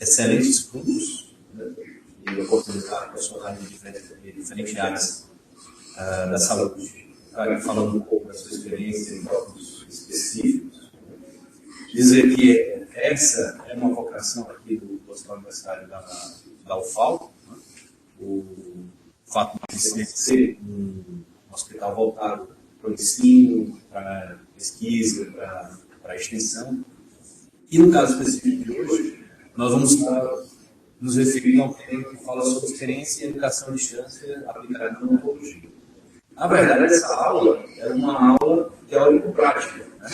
excelentes estudos, né, e oportunidade para estudar em diferentes áreas da saúde. Falando um pouco da sua experiência em tópicos específicos, dizer que essa é uma vocação aqui do Hospital Universitário da UFAL, né? O fato de ser um hospital voltado para o ensino, para a pesquisa, para a extensão. E no caso específico de hoje, nós vamos nos referir a um tema que fala sobre experiência e educação à distância aplicada na oncologia. Na verdade, essa aula é uma aula teórico-prática, né?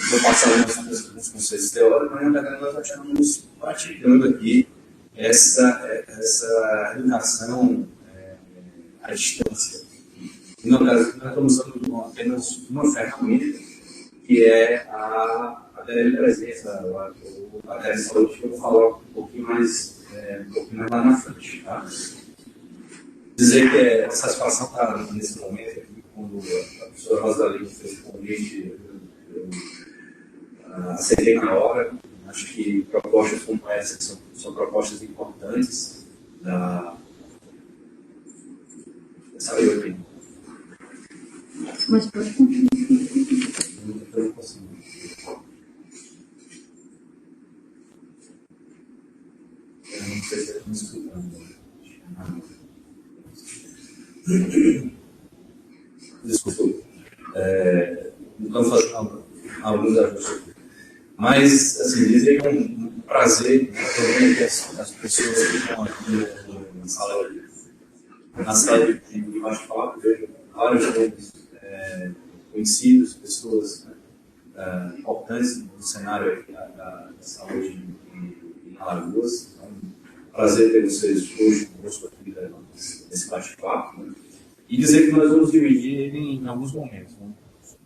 Vou passar alguns conceitos teóricos, mas na verdade nós estamos praticando aqui essa educação à distância. E no caso, nós estamos usando apenas uma ferramenta, que é a telepresença, a telesaúde, que eu vou falar um pouquinho mais lá na frente. Tá? Dizer que é uma satisfação estar nesse momento aqui, quando a professora Rosalina fez o convite, eu aceitei na hora. Acho que propostas como essa são propostas importantes dessa lei aqui. Mas pode continuar. Eu não consigo. Eu não sei se estão me escutando. Desculpa. Vamos fazer alguns ajustes. Mas, assim, dizer que é um prazer, né, também, que as pessoas que estão aqui na sala de bate-papo, vejo vários nomes conhecidos, pessoas, né, importantes no cenário da saúde em Alagoas. Então, prazer ter vocês hoje conosco aqui nesse bate-papo. Né? E dizer que nós vamos dividir ele em alguns momentos. Vamos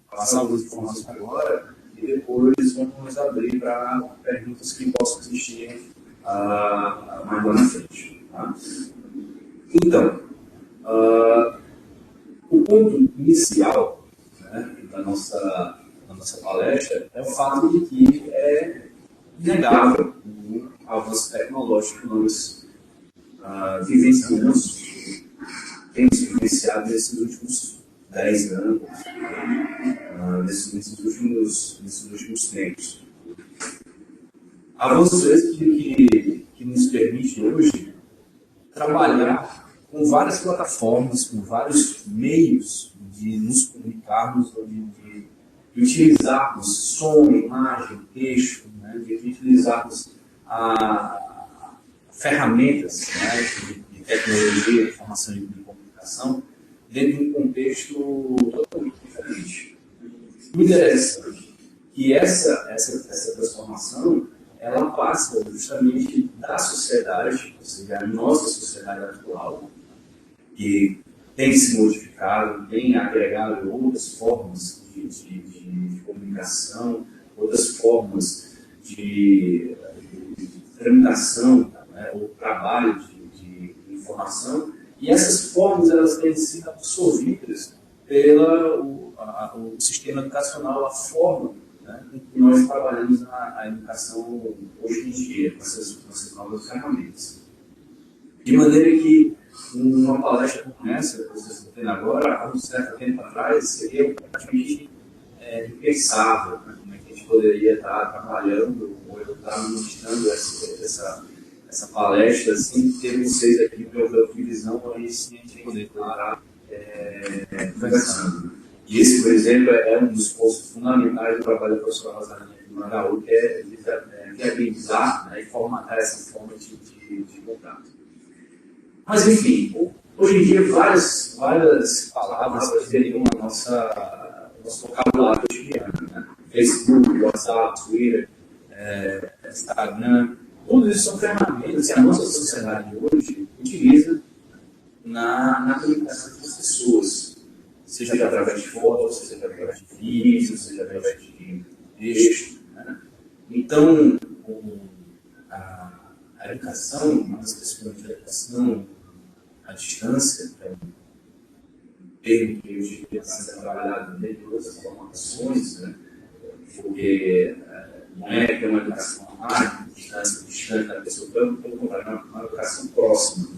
passar algumas informações agora e depois vamos abrir para perguntas que possam existir mais lá na frente. Tá? Então, o ponto inicial, né, da nossa palestra é o fato de que é inegável o avanço tecnológico que nós temos vivenciado nesses últimos 10 anos, nesses últimos tempos. Avanço esse que nos permite hoje trabalhar com várias plataformas, com vários meios de nos comunicarmos, de utilizarmos som, imagem, texto, né, de utilizarmos ferramentas, né, de tecnologia, de informação e de comunicação dentro de um contexto totalmente diferente. O interessante é que essa transformação ela passa justamente da sociedade, ou seja, a nossa sociedade atual, que tem se modificado, tem agregado outras formas de comunicação, outras formas de tramitação, né, ou trabalho de informação, e essas formas elas têm sido absorvidas pelo sistema educacional, a forma, né, em que nós trabalhamos a educação hoje em dia, com essas novas ferramentas. De maneira que uma palestra como essa, que vocês estão tendo agora, há um certo tempo atrás, seria praticamente impensável, né? Como é que a gente poderia estar trabalhando ou eu estar ministrando essa palestra sem ter vocês aqui para eu utilizando aí sim a gente poder estar conversando. E esse, por exemplo, é um dos pontos fundamentais do trabalho da professora Rosalina Mangaú, que é viabilizar, né, e formatar essa forma de contato. Mas, enfim, hoje em dia, várias palavras teriam o nosso vocabulário cotidiano. Né? Facebook, WhatsApp, Twitter, Instagram, tudo isso são ferramentas que a nossa sociedade hoje utiliza na comunicação com as pessoas, seja através de fotos, seja através de vídeos, seja através de texto. Né? Então, a educação, mais especificamente a educação à distância, é um termo que hoje está sendo trabalhado dentro de todas as formatações, né? Porque não é que é uma educação à distância distante da pessoa, pelo contrário, é uma locação próxima.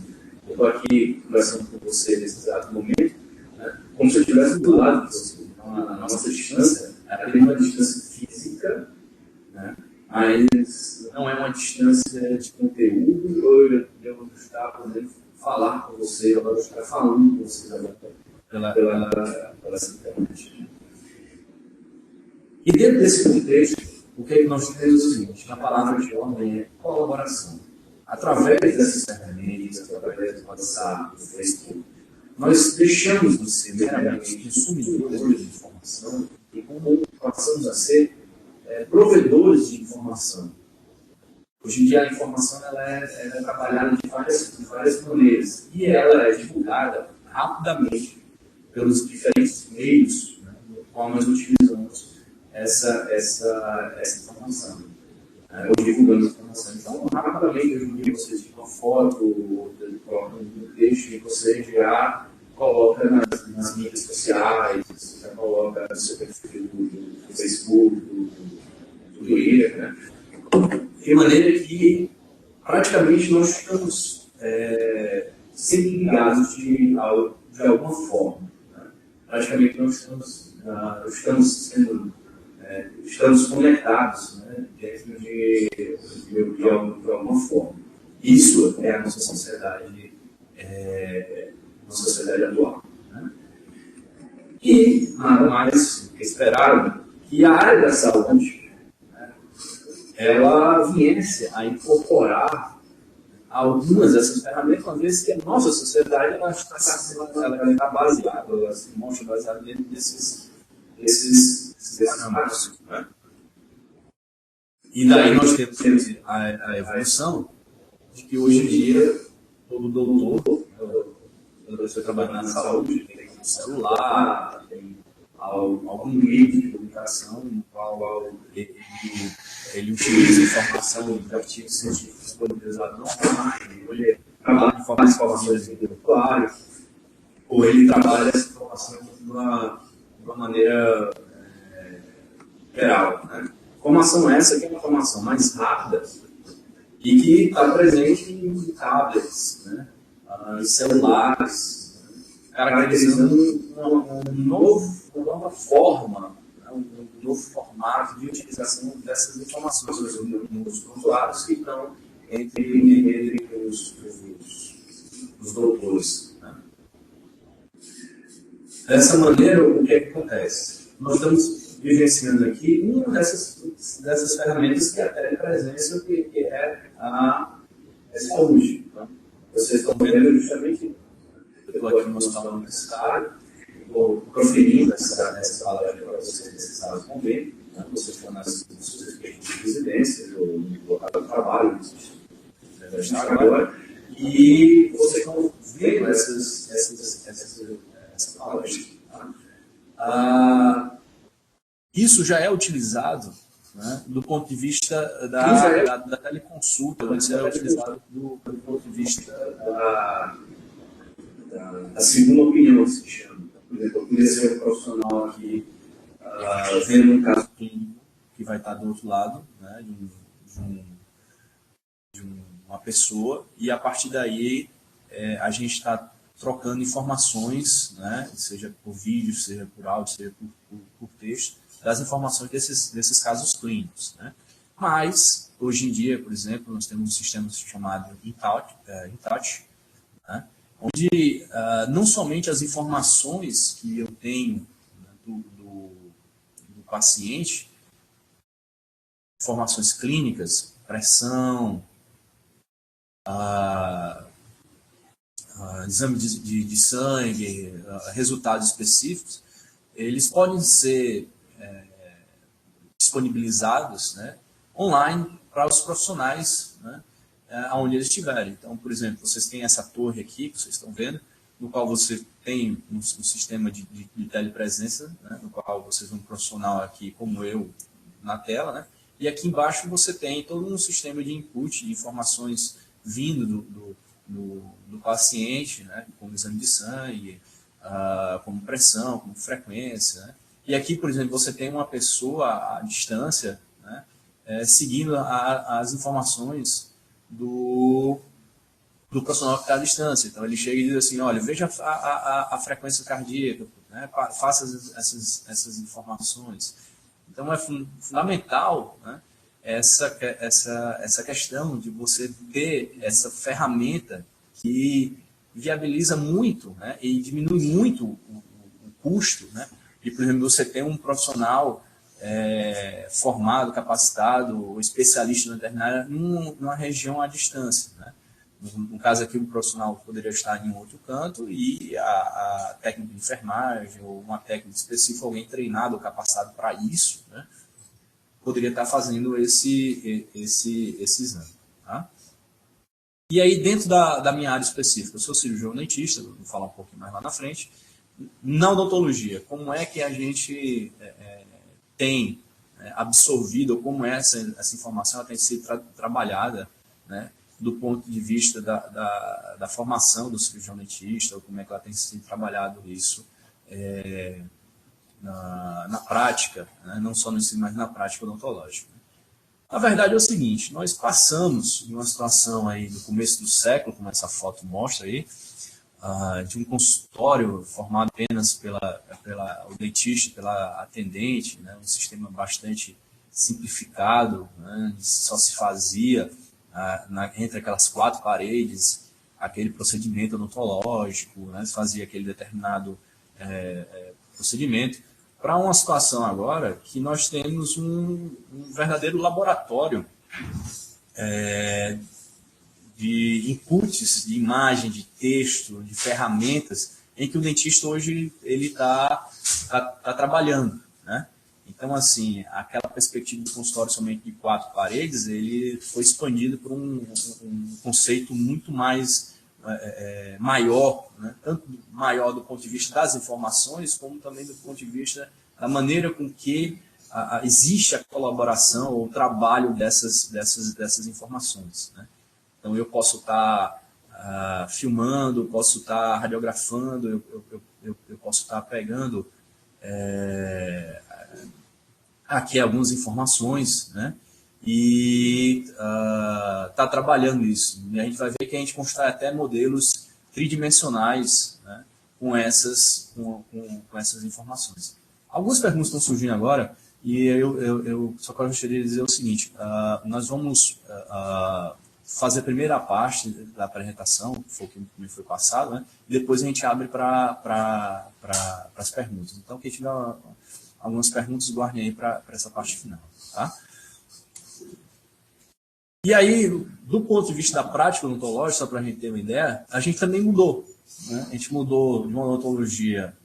Eu estou aqui conversando com você nesse exato momento, né, como se eu estivesse do lado de você. Então, a nossa distância é apenas uma distância física, né, mas não é uma distância de conteúdo, ou eu estar podendo falar com você, ou eu estar falando com você pela essa internet. E dentro desse contexto, o que nós temos é o seguinte: a palavra de ordem é colaboração. Através dessas ferramentas, através do WhatsApp, do Facebook, nós deixamos de ser meramente consumidores de informação e passamos a ser provedores de informação. Hoje em dia a informação ela é trabalhada de várias maneiras e ela é divulgada rapidamente pelos diferentes meios, né, no qual nós utilizamos essa informação. Ou divulgando informação. Então, rapidamente, hoje em dia, você tira uma foto, coloca um texto e você já coloca nas mídias sociais, você já coloca no seu perfil do Facebook, do Twitter, né? De maneira que, praticamente, nós estamos sempre ligados de alguma forma. Né? Praticamente, nós estamos conectados, né, dentro de alguma forma. Isso é a nossa sociedade atual. Né? E nada mais esperado que a área da saúde, né, ela viesse a incorporar algumas dessas ferramentas, uma vez que a nossa sociedade ela está baseada, ela se mostra baseada dentro desses parâmetros, né? E daí nós temos a evolução de que hoje em dia todo doutor, toda pessoa que trabalha na saúde, tem um celular, tem algum meio de comunicação no qual ele utiliza informação de artigos científicos disponibilizados online, ou ele trabalha de informações intelectuais, ou ele trabalha essa informação de uma maneira geral. Né? Informação essa que é uma informação mais rápida e que está presente em tablets, né? Em celulares, caracterizando uma nova forma, né? Um novo formato de utilização dessas informações nos usuários que estão entre os doutores. Né? Dessa maneira, o que acontece? Nós estamos vivenciando aqui uma dessas ferramentas que é a telepresença, que é a saúde. Então, vocês estão vendo justamente, eu estou aqui no hospital universitário, estou proferindo essa palavra para vocês necessários vão ver, né? Vocês estão nas suas respectivas residências, ou no local de trabalho, agora, e vocês estão vendo essa palestra. Tá? Isso já é utilizado, né, do ponto de vista da teleconsulta, isso é utilizado do ponto de vista da segunda opinião, que se chama. Por exemplo, eu poderia ser um profissional aqui vendo um caso clínico que vai estar do outro lado, né, de uma pessoa, e a partir daí a gente está trocando informações, né, seja por vídeo, seja por áudio, seja por texto, das informações desses casos clínicos. Né? Mas, hoje em dia, por exemplo, nós temos um sistema chamado InTouch, né? Onde não somente as informações que eu tenho, né, do paciente, informações clínicas, pressão, exame de sangue, resultados específicos, eles podem ser disponibilizados, né, online para os profissionais, né, onde eles estiverem. Então, por exemplo, vocês têm essa torre aqui, que vocês estão vendo, no qual você tem um sistema de telepresença, né, no qual vocês vão um profissional aqui, como eu, na tela, né, e aqui embaixo você tem todo um sistema de input de informações vindo do paciente, né, como exame de sangue, como pressão, como frequência, né. E aqui, por exemplo, você tem uma pessoa à distância, né, seguindo as informações do profissional que está à distância. Então, ele chega e diz assim, olha, veja a frequência cardíaca, né? Faça essas informações. Então, é fundamental, né, essa questão de você ter essa ferramenta que viabiliza muito, né, e diminui muito o custo, né, de, por exemplo, você ter um profissional formado, capacitado, especialista na veterinária numa região à distância, né? No caso aqui, o profissional poderia estar em um outro canto e a técnica de enfermagem ou uma técnica específica, alguém treinado ou capacitado para isso, né, poderia estar fazendo esse exame. Tá? E aí, dentro da minha área específica, eu sou cirurgião dentista, vou falar um pouquinho mais lá na frente. Na odontologia, como é que a gente tem absorvido, ou como essa informação tem sido trabalhada, né, do ponto de vista da formação do cirurgião dentista, ou como é que ela tem sido trabalhado isso na prática, né, não só no ensino, mas na prática odontológica. A verdade é o seguinte, nós passamos de uma situação aí no começo do século, como essa foto mostra aí, de um consultório formado apenas o dentista, pela atendente, né, um sistema bastante simplificado, né, só se fazia entre aquelas 4 paredes, aquele procedimento odontológico, né, se fazia aquele determinado procedimento, para uma situação agora que nós temos um verdadeiro laboratório de inputs, de imagem, de texto, de ferramentas, em que o dentista hoje ele está trabalhando, né? Então, assim, aquela perspectiva do consultório somente de 4 paredes, ele foi expandido por um conceito muito mais maior, né? Tanto maior do ponto de vista das informações, como também do ponto de vista da maneira com que existe a colaboração ou o trabalho dessas informações, né? Então, eu posso estar filmando, posso estar radiografando, eu posso estar pegando aqui algumas informações, né? E está trabalhando isso. E a gente vai ver que a gente constrói até modelos tridimensionais, né, com essas informações. Algumas perguntas estão surgindo agora, e eu só gostaria de dizer o seguinte, nós vamos fazer a primeira parte da apresentação, que foi o que me foi passado, né, e depois a gente abre para as perguntas. Então, quem tiver algumas perguntas, guardem aí para essa parte final. Tá? E aí, do ponto de vista da prática odontológica, só para a gente ter uma ideia, a gente também mudou. Né? A gente mudou de uma odontologia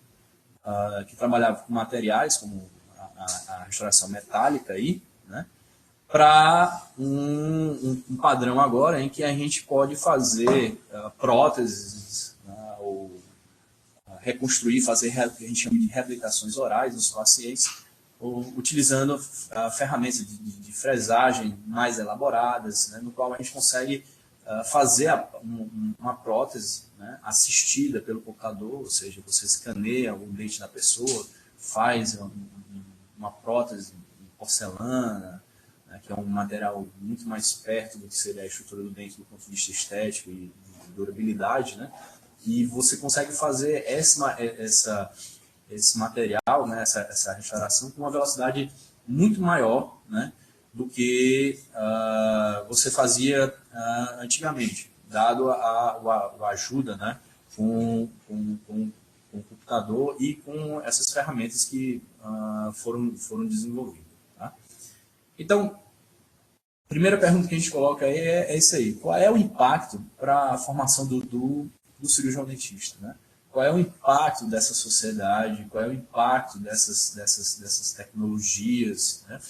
que trabalhava com materiais, como a restauração metálica, aí, né? Para um padrão agora em que a gente pode fazer próteses, né? Ou reconstruir, fazer o que a gente chama de reabilitações orais nos pacientes, utilizando ferramentas de fresagem mais elaboradas, né, no qual a gente consegue fazer uma prótese, né, assistida pelo computador, ou seja, você escaneia o dente da pessoa, faz uma prótese em porcelana, né, que é um material muito mais perto do que seria a estrutura do dente do ponto de vista estético e de durabilidade, né, e você consegue fazer esse material, né, essa restauração com uma velocidade muito maior, né, do que você fazia antigamente, dado a ajuda, né, com o computador e com essas ferramentas que foram desenvolvidas. Tá? Então, a primeira pergunta que a gente coloca aí é isso aí. Qual é o impacto para a formação do cirurgião dentista, né? Qual é o impacto dessa sociedade, qual é o impacto dessas tecnologias, né?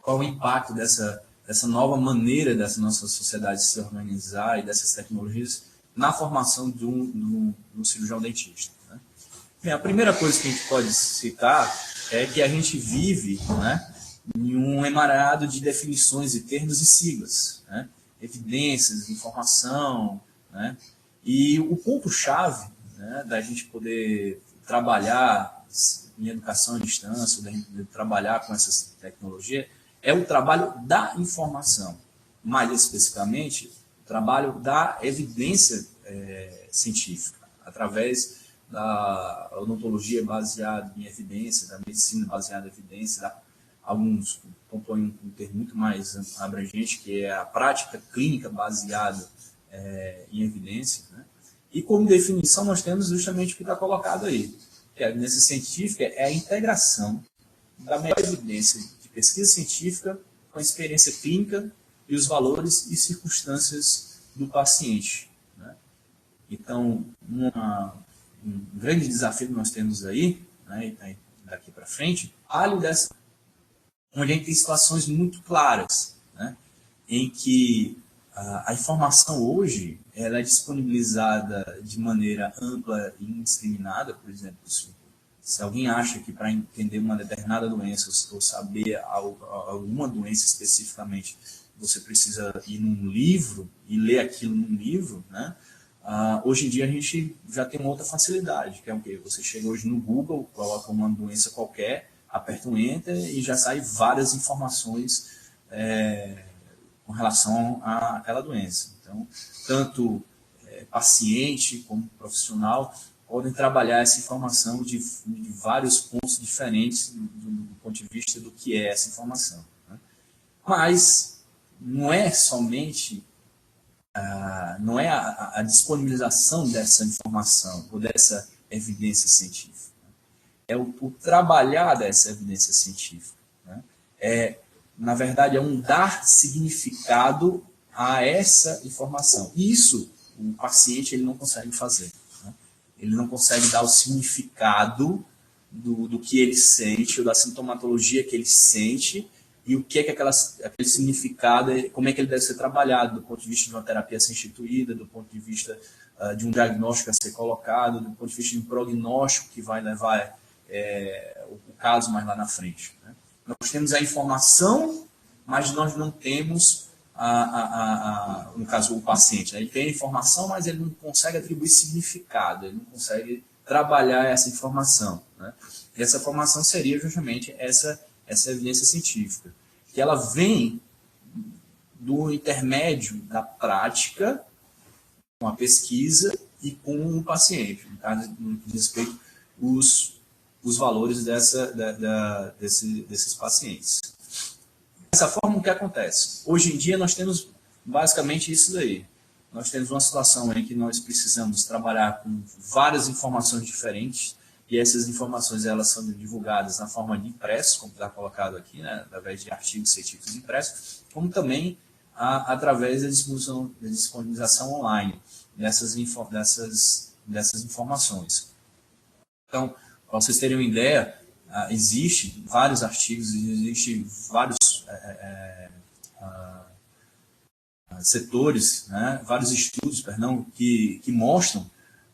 Qual é o impacto dessa nova maneira dessa nossa sociedade se organizar e dessas tecnologias na formação do cirurgião dentista, né? Bem, a primeira coisa que a gente pode citar é que a gente vive, né, em um emaranhado de definições e termos e siglas, né? Evidências, informação, né? E o ponto-chave, né, da gente poder trabalhar em educação à distância, da gente poder trabalhar com essas tecnologias, é o trabalho da informação. mais especificamente, o trabalho da evidência científica, através da odontologia baseada em evidência, da medicina baseada em evidência, alguns compõem um termo muito mais abrangente, que é a prática clínica baseada em evidência, né? E como definição nós temos justamente o que está colocado aí, que a evidência científica é a integração da melhor evidência de pesquisa científica com a experiência clínica e os valores e circunstâncias do paciente, né? Então, um grande desafio que nós temos aí, né, daqui para frente, onde a gente tem situações muito claras, né, em que a informação hoje ela é disponibilizada de maneira ampla e indiscriminada. Por exemplo, se alguém acha que para entender uma determinada doença ou saber alguma doença especificamente, você precisa ir num livro e ler aquilo num livro, né? Hoje em dia a gente já tem uma outra facilidade, que é o quê? Você chega hoje no Google, coloca uma doença qualquer, aperta um Enter e já sai várias informações com relação àquela doença. Então, tanto paciente como profissional podem trabalhar essa informação de vários pontos diferentes do ponto de vista do que é essa informação, né? Mas não é somente não é a disponibilização dessa informação ou dessa evidência científica, é o trabalhar dessa evidência científica, né? Na verdade, é um dar significado a essa informação. Isso o paciente ele não consegue fazer, né? Ele não consegue dar o significado do que ele sente, ou da sintomatologia que ele sente, e o que é que aquele significado, como é que ele deve ser trabalhado do ponto de vista de uma terapia a ser instituída, do ponto de vista de um diagnóstico a ser colocado, do ponto de vista de um prognóstico que vai levar o caso mais lá na frente, né? Nós temos a informação, mas nós não temos, no caso, o paciente, né? Ele tem a informação, mas ele não consegue atribuir significado, ele não consegue trabalhar essa informação, né? E essa informação seria justamente essa evidência científica, que ela vem do intermédio da prática com a pesquisa e com o paciente, no caso, no que diz respeito os valores desses pacientes. Dessa forma, o que acontece? Hoje em dia, nós temos basicamente isso daí. Nós temos uma situação em que nós precisamos trabalhar com várias informações diferentes, e essas informações elas são divulgadas na forma de impresso, como está colocado aqui, né, através de artigos científicos impressos, como também através da disponibilização online dessas informações. Então, para vocês terem uma ideia, existem vários artigos, existem vários setores, né, vários estudos, que mostram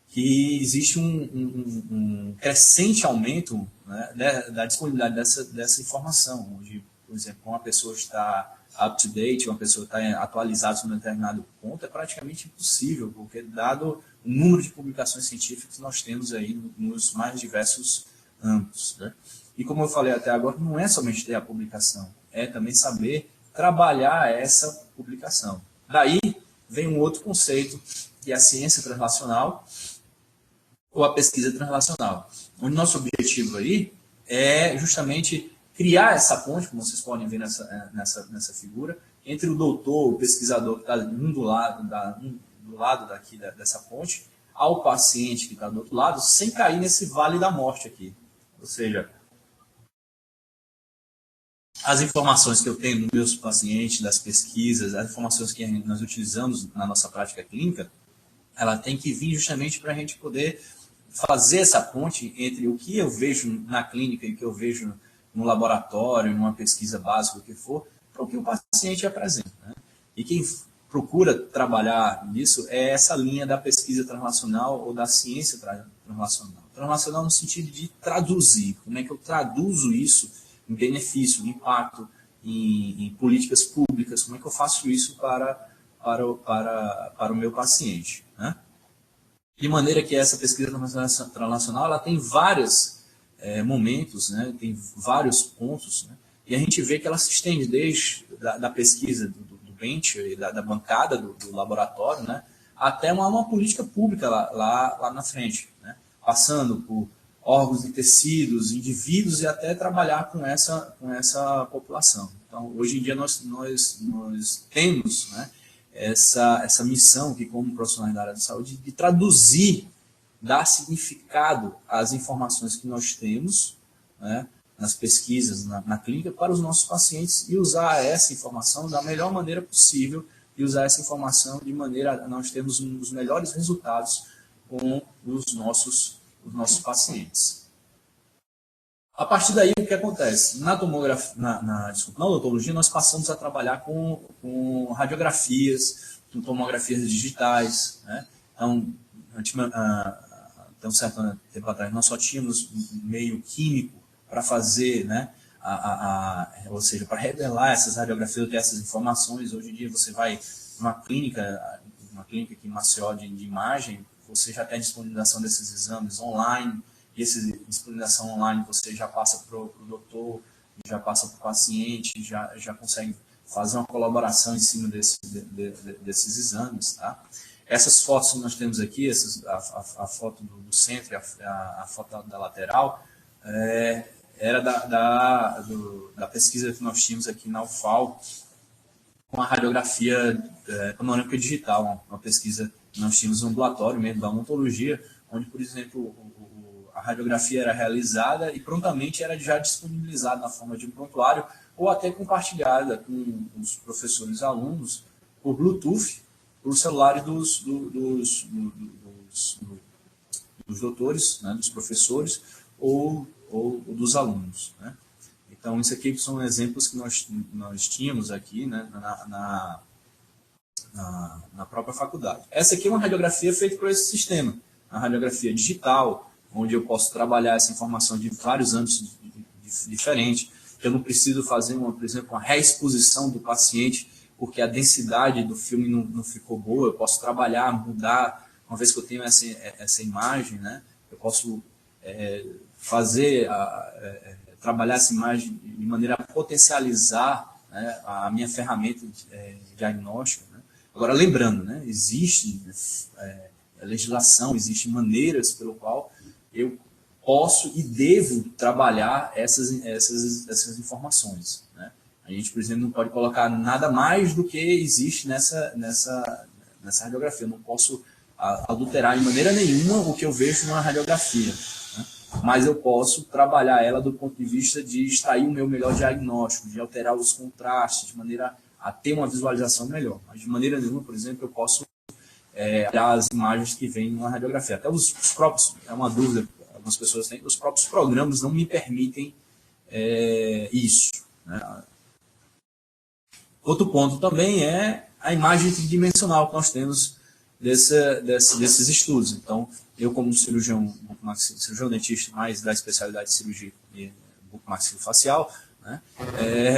que existe um crescente aumento, né, da disponibilidade dessa informação, onde, por exemplo, uma pessoa está up-to-date, uma pessoa está atualizada sobre um determinado ponto, é praticamente impossível, porque dado o número de publicações científicas que nós temos aí nos mais diversos âmbitos, né? E como eu falei até agora, não é somente ter a publicação, é também saber trabalhar essa publicação. Daí vem um outro conceito, que é a ciência translacional, ou a pesquisa translacional, onde nosso objetivo aí é justamente criar essa ponte, como vocês podem ver nessa figura, entre o doutor, o pesquisador que está do lado daqui dessa ponte, ao paciente que está do outro lado, sem cair nesse vale da morte aqui. Ou seja, as informações que eu tenho dos meus pacientes, das pesquisas, as informações que nós utilizamos na nossa prática clínica, ela tem que vir justamente para a gente poder fazer essa ponte entre o que eu vejo na clínica e o que eu vejo no laboratório, numa pesquisa básica, o que for, para o que o paciente apresenta, né? E quem procura trabalhar nisso é essa linha da pesquisa translacional ou da ciência translacional. Translacional no sentido de traduzir. Como é que eu traduzo isso em benefício, em impacto, em políticas públicas? Como é que eu faço isso para o meu paciente, né? De maneira que essa pesquisa translacional ela tem vários momentos, né? Tem vários pontos, né? E a gente vê que ela se estende desde da pesquisa do bench, da bancada do laboratório, né, até uma política pública lá na frente, né, passando por órgãos de tecidos, indivíduos e até trabalhar com essa população. Então, hoje em dia nós temos, né, essa missão que, como profissionais da área da saúde, de traduzir, dar significado às informações que nós temos, né, nas pesquisas, na clínica, para os nossos pacientes e usar essa informação da melhor maneira possível e usar essa informação de maneira a nós termos os melhores resultados com os nossos pacientes. A partir daí, o que acontece? Na odontologia, nós passamos a trabalhar com radiografias, com tomografias digitais, né? Então, até um certo tempo atrás, nós só tínhamos meio químico para fazer, né, ou seja, para revelar essas radiografias, ter essas informações. Hoje em dia você vai numa clínica aqui em Maceió de imagem, você já tem a disponibilização desses exames online, e essa disponibilização online você já passa para o doutor, já passa para o paciente, já consegue fazer uma colaboração em cima desses exames, tá? Essas fotos que nós temos aqui, a foto do centro e a foto da lateral, era da pesquisa que nós tínhamos aqui na UFAL com a radiografia panorâmica digital, uma pesquisa que nós tínhamos no ambulatório mesmo da odontologia, onde, por exemplo, a radiografia era realizada e prontamente era já disponibilizada na forma de um prontuário ou até compartilhada com os professores e alunos por Bluetooth, por celulares dos doutores, né, dos professores ou dos alunos, né? Então, isso aqui são exemplos que nós tínhamos aqui, né, na própria faculdade. Essa aqui é uma radiografia feita por esse sistema, a radiografia digital, onde eu posso trabalhar essa informação de vários âmbitos diferentes. Eu não preciso fazer, por exemplo, uma reexposição do paciente, porque a densidade do filme não ficou boa. Eu posso trabalhar, mudar, uma vez que eu tenho essa imagem, né, eu posso trabalhar essa imagem de maneira a potencializar, né, a minha ferramenta diagnóstica, né. Agora, lembrando, né, existe legislação, existem maneiras pelo qual eu posso e devo trabalhar essas informações, né. A gente, por exemplo, não pode colocar nada mais do que existe nessa radiografia. Eu não posso adulterar de maneira nenhuma o que eu vejo numa radiografia, né? Mas eu posso trabalhar ela do ponto de vista de extrair o meu melhor diagnóstico, de alterar os contrastes, de maneira a ter uma visualização melhor. Mas de maneira nenhuma, por exemplo, eu posso olhar as imagens que vêm numa radiografia. Até os próprios, é uma dúvida que algumas pessoas têm, os próprios programas não me permitem isso, né? Outro ponto também é a imagem tridimensional que nós temos desses estudos. Então, eu como cirurgião dentista, mais da especialidade de cirurgia bucomaxilofacial, né,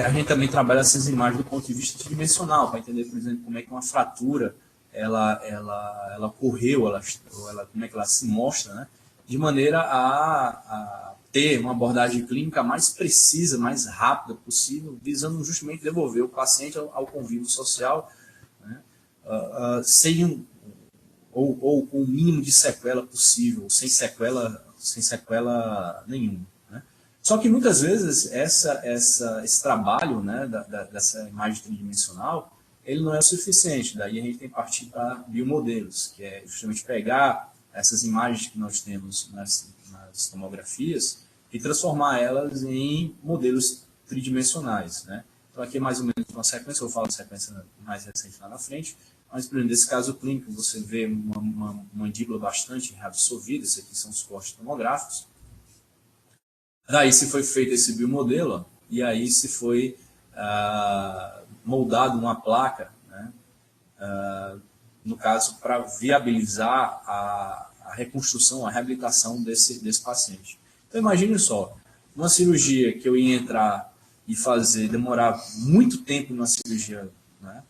a gente também trabalha essas imagens do ponto de vista tridimensional, para entender, por exemplo, como é que uma fratura ela ocorreu, como é que ela se mostra, né, de maneira a ter uma abordagem clínica mais precisa, mais rápida possível, visando justamente devolver o paciente ao convívio social, né, ou com o mínimo de sequela possível, sem sequela nenhuma, né. Só que muitas vezes esse trabalho, né, dessa imagem tridimensional, ele não é o suficiente. Daí a gente tem que partir para biomodelos, que é justamente pegar essas imagens que nós temos nas tomografias e transformar elas em modelos tridimensionais, né. Então aqui é mais ou menos uma sequência, eu falo de sequência mais recente lá na frente, mas, por exemplo, nesse caso clínico, você vê uma mandíbula bastante reabsorvida, esses aqui são os cortes tomográficos. Daí se foi feito esse biomodelo, ó, e aí se foi moldado uma placa, né, no caso, para viabilizar a reconstrução, a reabilitação desse paciente. Então, imagine só, uma cirurgia que eu ia entrar e demorar muito tempo na cirurgia, né,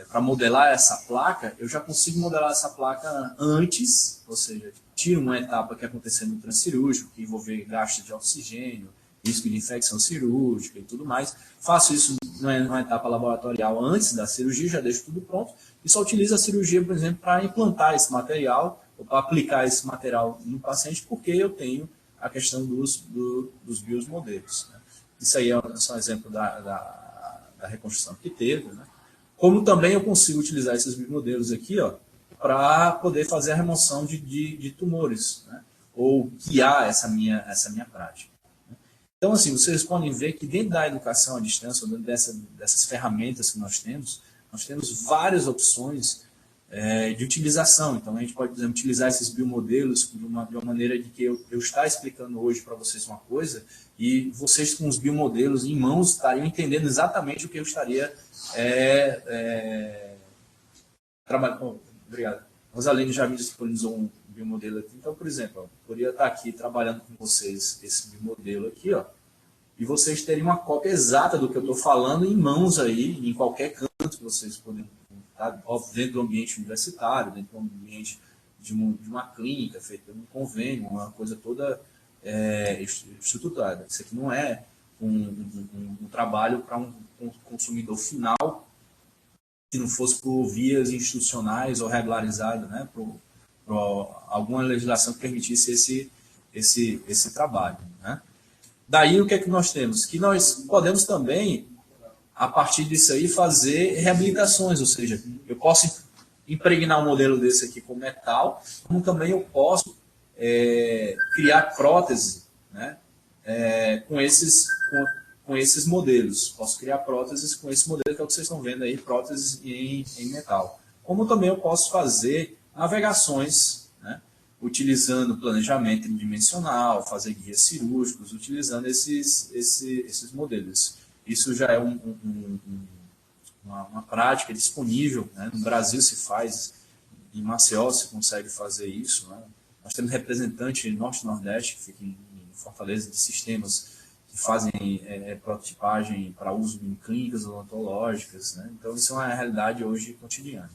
para modelar essa placa, eu já consigo modelar essa placa antes, ou seja, tiro uma etapa que aconteceu no transcirúrgico, que envolver gasto de oxigênio, risco de infecção cirúrgica e tudo mais. Faço isso numa etapa laboratorial antes da cirurgia, já deixo tudo pronto, e só utilizo a cirurgia, por exemplo, para implantar esse material, ou para aplicar esse material no paciente, porque eu tenho a questão dos biomodelos. Né? Isso aí é só um exemplo da reconstrução que teve, né? Como também eu consigo utilizar esses biomodelos aqui, para poder fazer a remoção de tumores, né? Ou guiar essa minha prática. Então, assim, vocês podem ver que dentro da educação à distância, dentro dessas ferramentas que nós temos várias opções de utilização. Então, a gente pode, por exemplo, utilizar esses biomodelos de uma maneira de que eu estar explicando hoje para vocês uma coisa e vocês com os biomodelos em mãos estariam entendendo exatamente o que eu estaria trabalhando. Obrigado. Rosaline já me disponibilizou um biomodelo aqui. Então, por exemplo, eu poderia estar aqui trabalhando com vocês esse biomodelo aqui, e vocês terem uma cópia exata do que eu estou falando em mãos aí, em qualquer canto que vocês podem estar, dentro do ambiente universitário, dentro do ambiente de uma clínica, feita um convênio, uma coisa toda estruturada. Isso aqui não é um trabalho para um consumidor final que não fosse por vias institucionais ou regularizado, né, por alguma legislação que permitisse esse trabalho. Né? Daí o que é que nós temos? Que nós podemos também, a partir disso aí, fazer reabilitações, ou seja, eu posso impregnar um modelo desse aqui com metal, como também eu posso criar prótese, né, com esses modelos. Posso criar próteses com esse modelo que é o que vocês estão vendo aí, próteses em metal. Como também eu posso fazer navegações, né, utilizando planejamento tridimensional, fazer guias cirúrgicos, utilizando esses modelos. Isso já é uma prática disponível, né? No Brasil se faz, em Maceió se consegue fazer isso. Né? Nós temos representante Norte e Nordeste, que fica em Fortaleza, de sistemas que fazem prototipagem para uso em clínicas odontológicas. Né? Então, isso é uma realidade hoje cotidiana.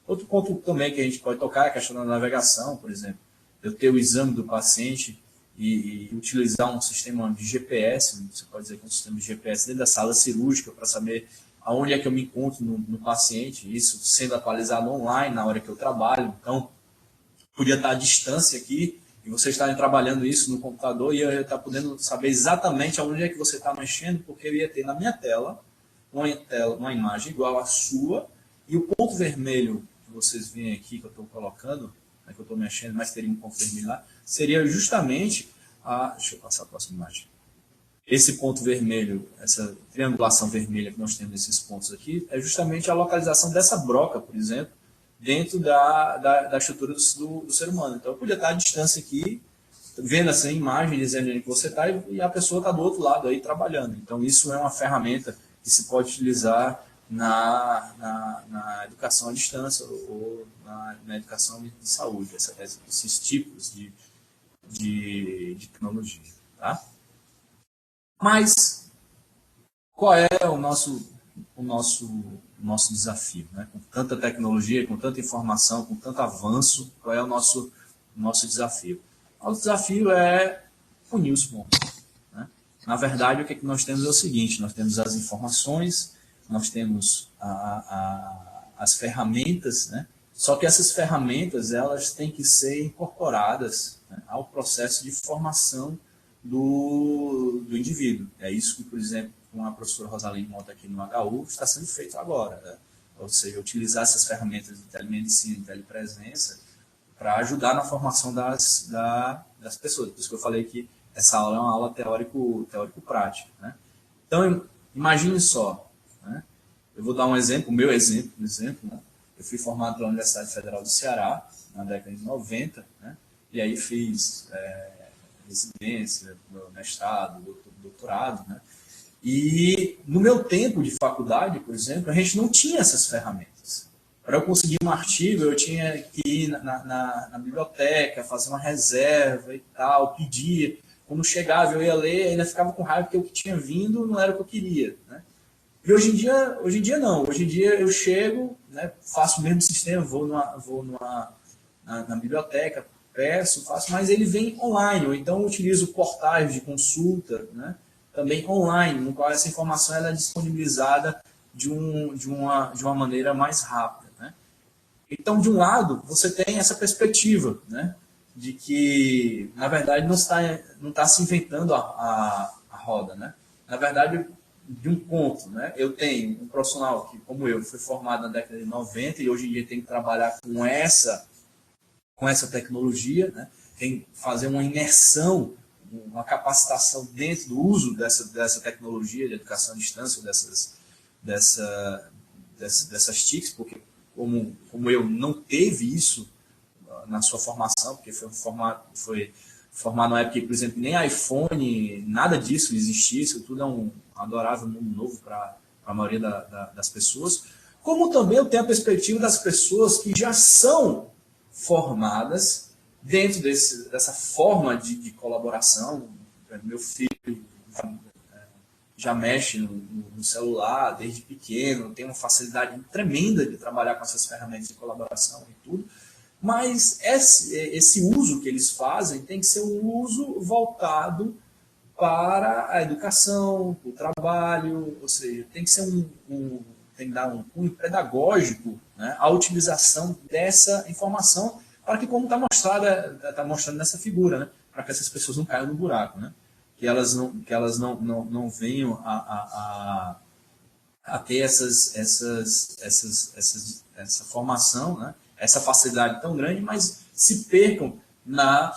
Outro ponto também que a gente pode tocar é a questão da navegação, por exemplo. Eu ter o exame do paciente e utilizar um sistema de GPS, você pode dizer que é um sistema de GPS dentro da sala cirúrgica para saber aonde é que eu me encontro no paciente, isso sendo atualizado online na hora que eu trabalho. Então, podia estar à distância aqui e vocês estarem trabalhando isso no computador e eu ia estar podendo saber exatamente aonde é que você está mexendo, porque eu ia ter na minha tela uma imagem igual à sua e o ponto vermelho que vocês veem aqui, que eu estou colocando, que eu estou mexendo, mas teria um ponto vermelho lá, seria justamente deixa eu passar a próxima imagem. Esse ponto vermelho, essa triangulação vermelha que nós temos nesses pontos aqui, é justamente a localização dessa broca, por exemplo, dentro da estrutura do ser humano. Então, eu podia estar à distância aqui, vendo essa imagem, dizendo onde você está, e a pessoa está do outro lado aí trabalhando. Então, isso é uma ferramenta que se pode utilizar na educação à distância ou na educação de saúde, esses tipos de tecnologia. Tá? Mas, qual é o nosso desafio? Né? Com tanta tecnologia, com tanta informação, com tanto avanço, qual é o nosso desafio? O nosso desafio é unir os pontos. Né? Na verdade, o que nós temos é o seguinte, nós temos as informações, nós temos as ferramentas, né? Só que essas ferramentas elas têm que ser incorporadas, né, ao processo de formação do indivíduo. É isso que, por exemplo, com a professora Rosaline Mota aqui no HU, está sendo feito agora. Né? Ou seja, utilizar essas ferramentas de telemedicina e telepresença para ajudar na formação das pessoas. Por isso que eu falei que essa aula é uma aula teórico-prática. Né? Então, imagine só. Né? Eu vou dar um exemplo, o meu exemplo, por exemplo. Né? Eu fui formado pela Universidade Federal do Ceará, na década de 90, né? E aí fiz residência, mestrado, doutorado, né? E no meu tempo de faculdade, por exemplo, a gente não tinha essas ferramentas. Para eu conseguir um artigo, eu tinha que ir na biblioteca, fazer uma reserva e tal, pedir. Quando chegava, eu ia ler, ainda ficava com raiva porque o que tinha vindo não era o que eu queria, né? E hoje em dia não. Hoje em dia eu chego, né, faço o mesmo sistema, vou na biblioteca, peço, faço, mas ele vem online, ou então eu utilizo portais de consulta, né, também online, no qual essa informação ela é disponibilizada de uma maneira mais rápida, né? Então, de um lado, você tem essa perspectiva, né, de que, na verdade, não está se inventando a roda, né? Na verdade, de um ponto, né? Eu tenho um profissional que, como eu, foi formado na década de 90 e hoje em dia tem que trabalhar com essa tecnologia, né? Tem que fazer uma imersão, uma capacitação dentro do uso dessa tecnologia de educação à distância, dessas TICs, porque como eu não teve isso na sua formação, porque foi formado na época que, por exemplo, nem iPhone, nada disso existia, isso tudo é um adorável mundo novo para a maioria das pessoas, como também eu tenho a perspectiva das pessoas que já são formadas dentro dessa forma de colaboração. Meu filho já mexe no celular desde pequeno, tem uma facilidade tremenda de trabalhar com essas ferramentas de colaboração e tudo, mas esse uso que eles fazem tem que ser um uso voltado para a educação, para o trabalho, ou seja, tem que ser tem que dar um cunho pedagógico, né, a utilização dessa informação para que, como está mostrando nessa figura, né, para que essas pessoas não caiam no buraco, né, que elas não venham a ter essa formação, né, essa facilidade tão grande, mas se percam na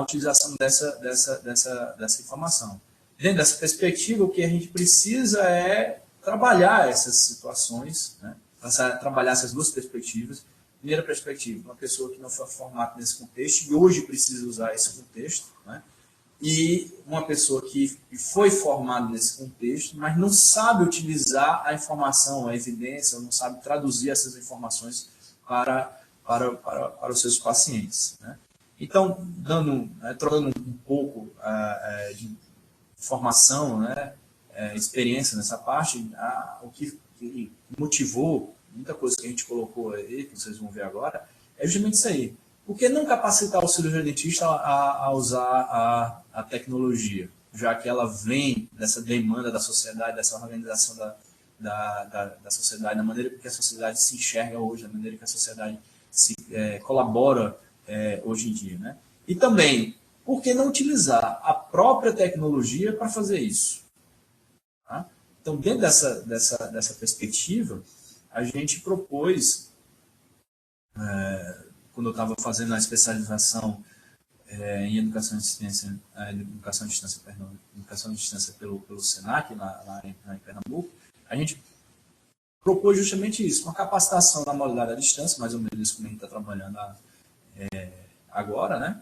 utilização dessa informação. Dentro dessa perspectiva, o que a gente precisa é trabalhar essas situações, né? Trabalhar essas duas perspectivas. Primeira perspectiva, uma pessoa que não foi formada nesse contexto e hoje precisa usar esse contexto, né? E uma pessoa que foi formada nesse contexto, mas não sabe utilizar a informação, a evidência, ou não sabe traduzir essas informações para os seus pacientes, né? Então, trocando um pouco de formação, né, experiência nessa parte, o que motivou, muita coisa que a gente colocou aí, que vocês vão ver agora, é justamente isso aí. Por que não capacitar o cirurgião dentista a usar a tecnologia, já que ela vem dessa demanda da sociedade, dessa organização da sociedade, da maneira que a sociedade se enxerga hoje, da maneira que a sociedade colabora hoje em dia, né? E também, por que não utilizar a própria tecnologia para fazer isso? Tá? Então, dentro dessa perspectiva, a gente propôs, quando eu estava fazendo a especialização em educação à distância pelo SENAC, lá em Pernambuco, a gente propôs justamente isso, uma capacitação na modalidade à distância, mais ou menos isso que a gente está trabalhando agora, né?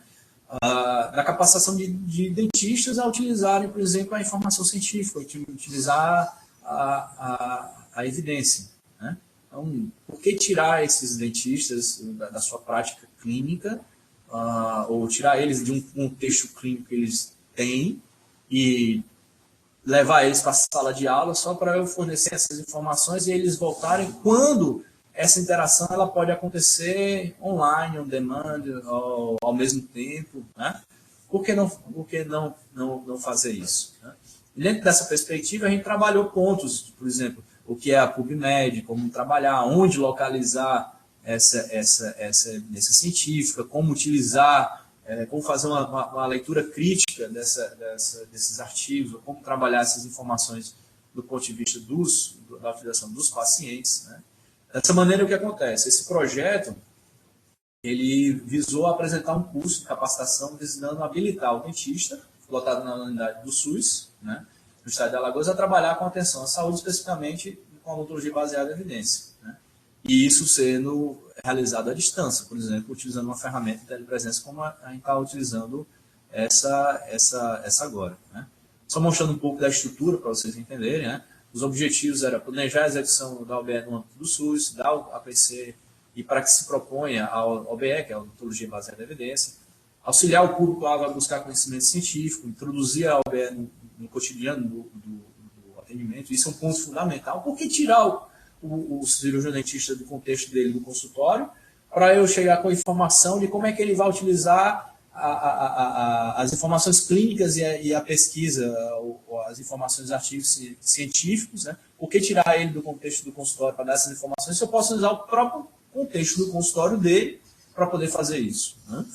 Da capacitação de dentistas a utilizarem, por exemplo, a informação científica, utilizar a evidência, né? Então, por que tirar esses dentistas da sua prática clínica, ou tirar eles de um contexto clínico que eles têm e levar eles para a sala de aula só para eu fornecer essas informações e eles voltarem quando essa interação ela pode acontecer online, on demand, ou ao mesmo tempo, né? Por que não fazer isso, né? Dentro dessa perspectiva, a gente trabalhou pontos, por exemplo, o que é a PubMed, como trabalhar, onde localizar essa científica, como utilizar, como fazer uma leitura crítica desses artigos, como trabalhar essas informações do ponto de vista da utilização dos pacientes, né? Dessa maneira, o que acontece? Esse projeto ele visou apresentar um curso de capacitação visando habilitar o dentista, lotado na unidade do SUS, né, no estado de Alagoas, a trabalhar com atenção à saúde, especificamente com a odontologia baseada em evidência, né? E isso sendo realizado à distância, por exemplo, utilizando uma ferramenta de telepresença como a gente está utilizando essa agora, né? Só mostrando um pouco da estrutura para vocês entenderem, né? Os objetivos eram planejar a execução da OBE no âmbito do SUS, dar o APC e para que se proponha a OBE, que é a odontologia baseada em evidência, auxiliar o público a buscar conhecimento científico, introduzir a OBE no cotidiano do atendimento. Isso é um ponto fundamental. Por que tirar o cirurgião dentista do contexto dele do consultório para eu chegar com a informação de como é que ele vai utilizar as informações clínicas e a pesquisa, ou as informações dos artigos científicos, né? Por que tirar ele do contexto do consultório para dar essas informações se eu posso usar o próprio contexto do consultório dele para poder fazer isso, né?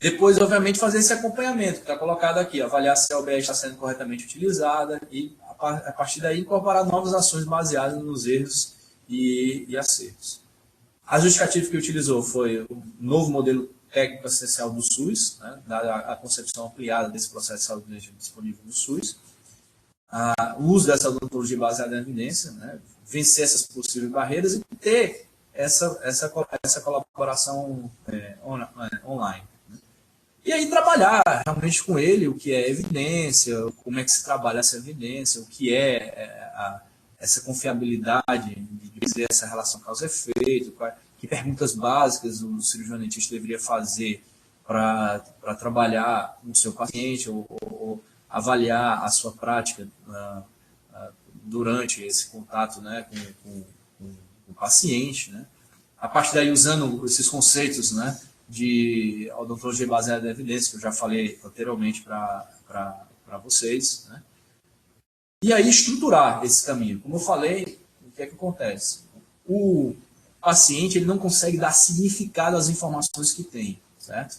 Depois, obviamente, fazer esse acompanhamento, que está colocado aqui, avaliar se a OBS está sendo corretamente utilizada e, a partir daí, incorporar novas ações baseadas nos erros e acertos. A justificativa que utilizou foi o novo modelo técnico assistencial do SUS, né, dada a concepção ampliada desse processo de saúde disponível no SUS, o uso dessa odontologia baseada em evidência, né, vencer essas possíveis barreiras e ter essa colaboração online. E aí trabalhar realmente com ele o que é evidência, como é que se trabalha essa evidência, o que essa confiabilidade de dizer essa relação causa-efeito, que perguntas básicas o cirurgião dentista deveria fazer para trabalhar com o seu paciente ou avaliar a sua prática durante esse contato, né, com o paciente, né? A partir daí, usando esses conceitos, né, de odontologia baseada em evidência, que eu já falei anteriormente para vocês, né? E aí estruturar esse caminho. Como eu falei, o que é que acontece? O paciente ele não consegue dar significado às informações que tem, certo?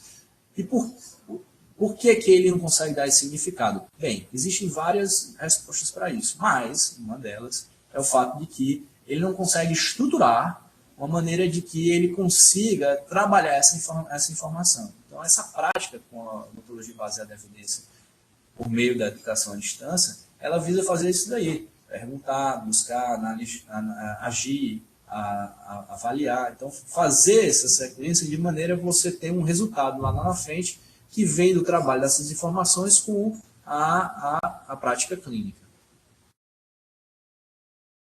E por que ele não consegue dar esse significado? Bem, existem várias respostas para isso, mas uma delas é o fato de que ele não consegue estruturar uma maneira de que ele consiga trabalhar essa informação. Então, essa prática com a odontologia baseada em evidência por meio da educação à distância, ela visa fazer isso daí, perguntar, buscar, agir, avaliar. Então, fazer essa sequência de maneira a você ter um resultado lá na frente que vem do trabalho dessas informações com a prática clínica.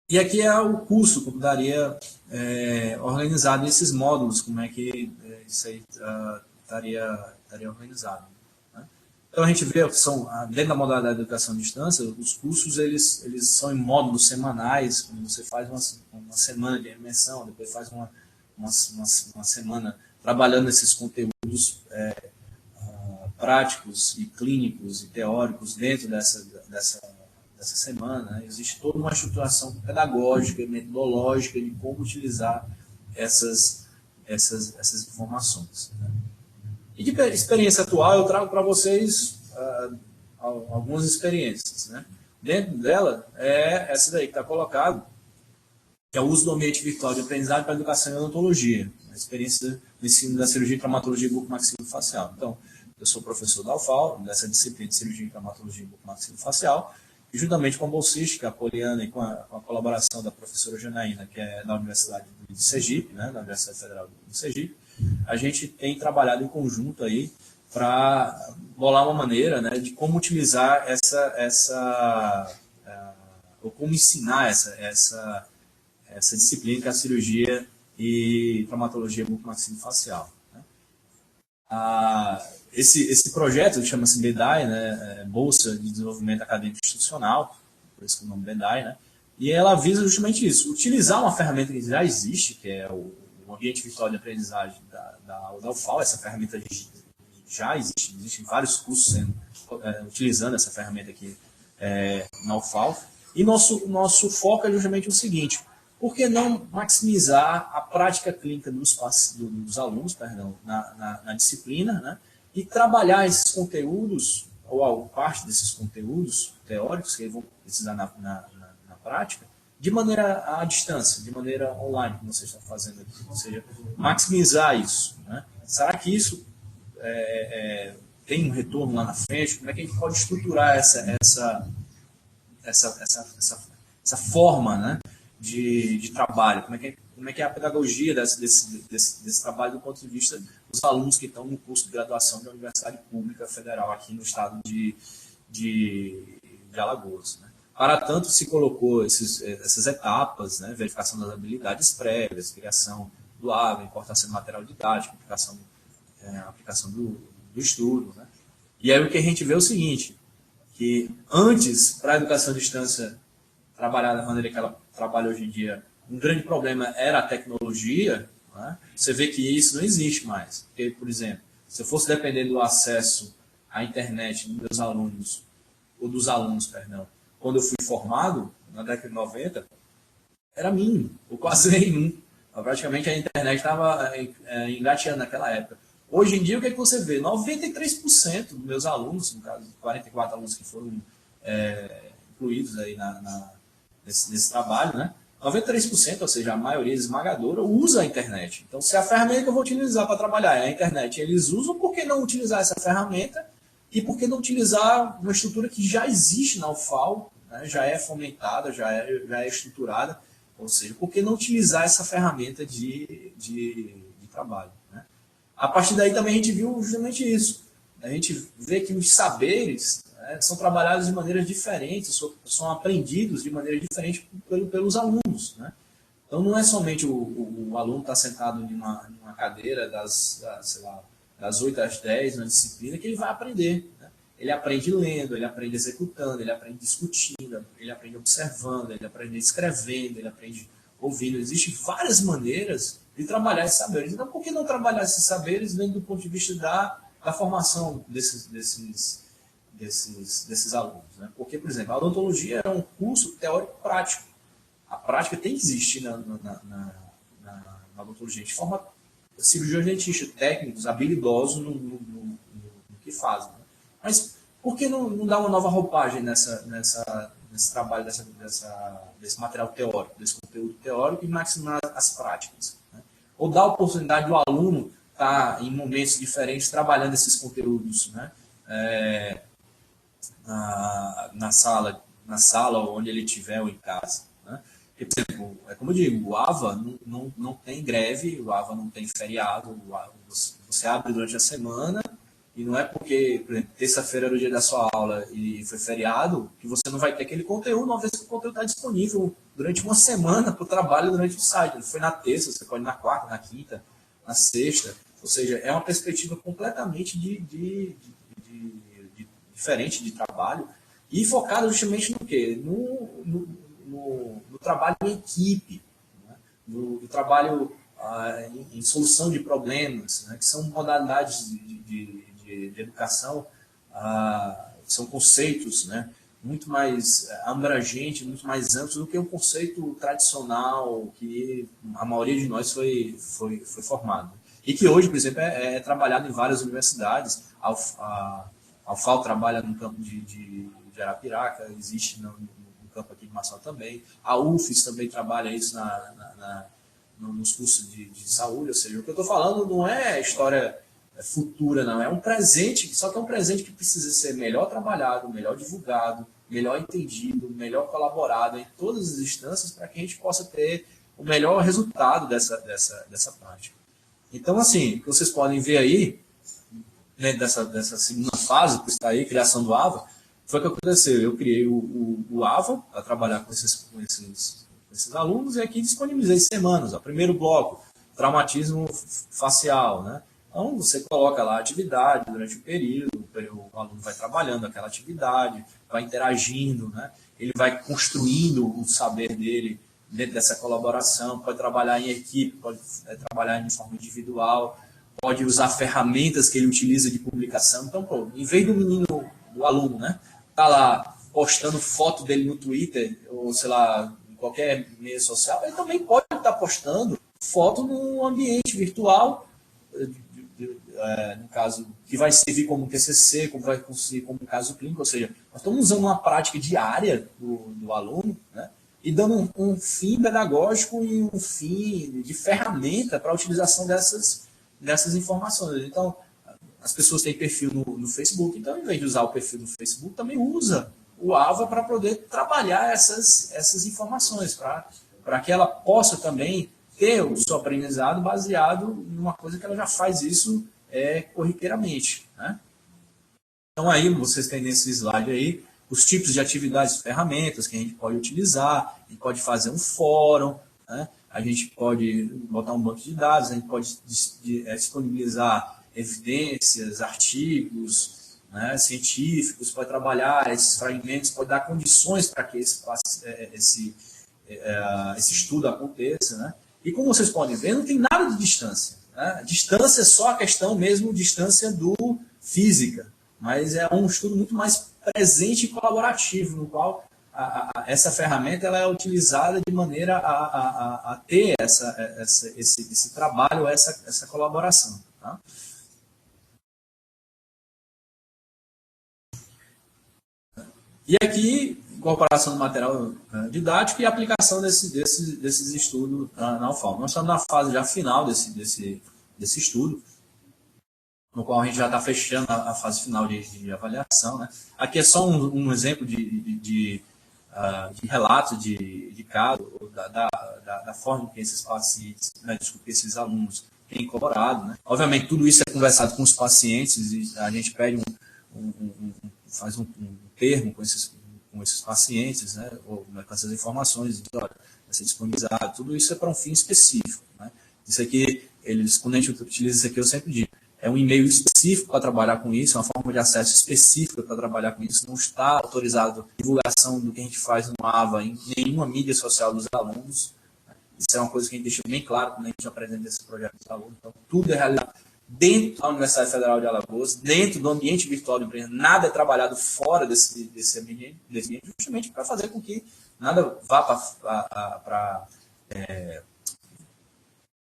E aqui é o curso, como daria organizado nesses módulos, como é que isso aí estaria organizado. Né? Então a gente vê que são, dentro da modalidade de educação à distância, os cursos eles são em módulos semanais, você faz uma semana de imersão, depois faz uma semana trabalhando esses conteúdos práticos e clínicos e teóricos dentro dessa semana. Existe toda uma estruturação pedagógica, metodológica de como utilizar essas informações. Né? E de experiência atual, eu trago para vocês algumas experiências. Né? Dentro dela é essa daí que está colocado, que é o uso do ambiente virtual de aprendizagem para educação e odontologia, a experiência do ensino da cirurgia e traumatologia bucomaxilofacial. Então, eu sou professor da UFAL, dessa disciplina de cirurgia e traumatologia bucomaxilofacial, e juntamente com a bolsística, a Poliana, e com a colaboração da professora Janaína, que é da Universidade de Sergipe, né, da Universidade Federal de Sergipe, a gente tem trabalhado em conjunto aí para bolar uma maneira, né, de como utilizar ou como ensinar essa disciplina que é a cirurgia e traumatologia bucomaxilofacial. Né. Esse projeto chama-se BEDAI, né, Bolsa de Desenvolvimento Acadêmico Institucional, por isso que é o nome BEDAI, né, e ela visa justamente isso, utilizar uma ferramenta que já existe, que é o ambiente virtual de aprendizagem da UFAL. Essa ferramenta já existe, existem vários cursos utilizando essa ferramenta aqui na UFAL, e nosso foco é justamente o seguinte: por que não maximizar a prática clínica dos alunos, na disciplina, né? E trabalhar esses conteúdos, ou parte desses conteúdos teóricos que eles vão precisar na prática, de maneira à distância, de maneira online, como vocês estão fazendo aqui. Ou seja, maximizar isso. Né? Será que isso tem um retorno lá na frente? Como é que a gente pode estruturar essa forma, né, de trabalho? Como é que é a pedagogia desse trabalho do ponto de vista dos alunos que estão no curso de graduação da Universidade Pública Federal aqui no estado de Alagoas? Né? Para tanto, se colocou essas etapas, né, verificação das habilidades prévias, criação do AVA, importação de material didático, aplicação do estudo. Né? E aí o que a gente vê é o seguinte, que antes, para a educação à distância trabalhar da maneira que ela trabalha hoje em dia, um grande problema era a tecnologia, né? Você vê que isso não existe mais. Porque, por exemplo, se eu fosse depender do acesso à internet dos meus alunos, ou dos alunos, perdão, quando eu fui formado, na década de 90, era mínimo, ou quase nenhum. Praticamente a internet estava engateando naquela época. Hoje em dia, o que é que você vê? 93% dos meus alunos, no caso, 44 alunos que foram incluídos aí nesse trabalho, né? 93%, ou seja, a maioria esmagadora, usa a internet. Então, se a ferramenta que eu vou utilizar para trabalhar é a internet, eles usam, por que não utilizar essa ferramenta? E por que não utilizar uma estrutura que já existe na UFAL, né? Já é fomentada, já é estruturada, ou seja, por que não utilizar essa ferramenta de trabalho? Né? A partir daí também a gente viu justamente isso. A gente vê que os saberes, né, são trabalhados de maneiras diferentes, são aprendidos de maneira diferente pelos alunos. Né? Então não é somente o aluno estar sentado numa cadeira das 8 às 10 na disciplina que ele vai aprender. Né? Ele aprende lendo, ele aprende executando, ele aprende discutindo, ele aprende observando, ele aprende escrevendo, ele aprende ouvindo. Existem várias maneiras de trabalhar esses saberes. Então, por que não trabalhar esses saberes dentro do ponto de vista da formação desses alunos? Né? Porque, por exemplo, a odontologia é um curso teórico-prático. A prática tem que existir na odontologia. A gente forma cirurgiões dentistas técnicos, habilidosos no que fazem. Né? Mas por que não dar uma nova roupagem nesse trabalho, desse material teórico, desse conteúdo teórico e maximizar as práticas? Né? Ou dar a oportunidade do aluno estar em momentos diferentes trabalhando esses conteúdos, né? Na sala onde ele estiver ou em casa. Né? Porque, por exemplo, é como eu digo, o AVA não tem greve, o AVA não tem feriado, você abre durante a semana e não é porque, por exemplo, terça-feira era o dia da sua aula e foi feriado que você não vai ter aquele conteúdo, uma vez que o conteúdo está disponível durante uma semana para o trabalho durante o site. Ele foi na terça, você pode ir na quarta, na quinta, na sexta. Ou seja, é uma perspectiva completamente diferente de trabalho e focada justamente no quê? No trabalho em equipe, né? no trabalho em solução de problemas, né? Que são modalidades de educação, são conceitos, né? Muito mais abrangentes, muito mais amplos do que o conceito tradicional que a maioria de nós foi formado. E que hoje, por exemplo, é trabalhado em várias universidades. A UFAL trabalha no campo de Arapiraca, existe no campo aqui de Marçal também. A UFES também trabalha isso nos cursos de saúde. Ou seja, o que eu estou falando não é história futura, não. É um presente, só que é um presente que precisa ser melhor trabalhado, melhor divulgado, melhor entendido, melhor colaborado em todas as instâncias para que a gente possa ter o melhor resultado dessa prática. Então, assim, o que vocês podem ver aí, dentro dessa segunda fase que está aí, criação do AVA, foi o que aconteceu. Eu criei o AVA para trabalhar com esses alunos e aqui disponibilizei semanas. O primeiro bloco, traumatismo facial, né? Então, você coloca lá a atividade durante o período, o aluno vai trabalhando aquela atividade, vai interagindo, né? Ele vai construindo o saber dele dentro dessa colaboração, pode trabalhar em equipe, pode trabalhar de forma individual, pode usar ferramentas que ele utiliza de publicação. Então, pô, em vez do aluno, né, tá lá postando foto dele no Twitter, ou sei lá, em qualquer meio social, ele também pode estar postando foto no ambiente virtual, no caso, que vai servir como TCC, como vai servir como caso clínico, ou seja, nós estamos usando uma prática diária do aluno, né, e dando um fim pedagógico e um fim de ferramenta para a utilização dessas informações. Então, as pessoas têm perfil no Facebook, então, em vez de usar o perfil no Facebook, também usa o AVA para poder trabalhar essas informações, para que ela possa também ter o seu aprendizado baseado em uma coisa que ela já faz isso corriqueiramente. Né? Então, aí, vocês têm nesse slide aí os tipos de atividades e ferramentas que a gente pode utilizar, a gente pode fazer um fórum, né? A gente pode botar um banco de dados, a gente pode disponibilizar evidências, artigos, né, científicos, pode trabalhar esses fragmentos, pode dar condições para que esse estudo aconteça. Né? E como vocês podem ver, não tem nada de distância. Né? Distância é só a questão mesmo, distância do física. Mas é um estudo muito mais presente e colaborativo, no qual essa ferramenta ela é utilizada de maneira a ter esse trabalho, essa colaboração. Tá? E aqui, incorporação do material didático e aplicação desses estudos na UFAL. Nós estamos na fase já final desse estudo, no qual a gente já está fechando a fase final de avaliação. Né? Aqui é só um exemplo de relato de caso, da forma que esses pacientes, que esses alunos têm incorporado. Né? Obviamente, tudo isso é conversado com os pacientes e a gente pede faz um termo com esses pacientes, né? Ou com essas informações, olha, vai ser disponibilizado. Tudo isso é para um fim específico. Né? Isso aqui, quando a gente utiliza isso aqui, eu sempre digo, é um e-mail específico para trabalhar com isso, é uma forma de acesso específica para trabalhar com isso, não está autorizado a divulgação do que a gente faz no AVA em nenhuma mídia social dos alunos. Isso é uma coisa que a gente deixa bem claro quando a gente apresenta esse projeto dos alunos. Então, tudo é realizado dentro da Universidade Federal de Alagoas, dentro do ambiente virtual do empresa, nada é trabalhado fora desse ambiente, justamente para fazer com que nada vá para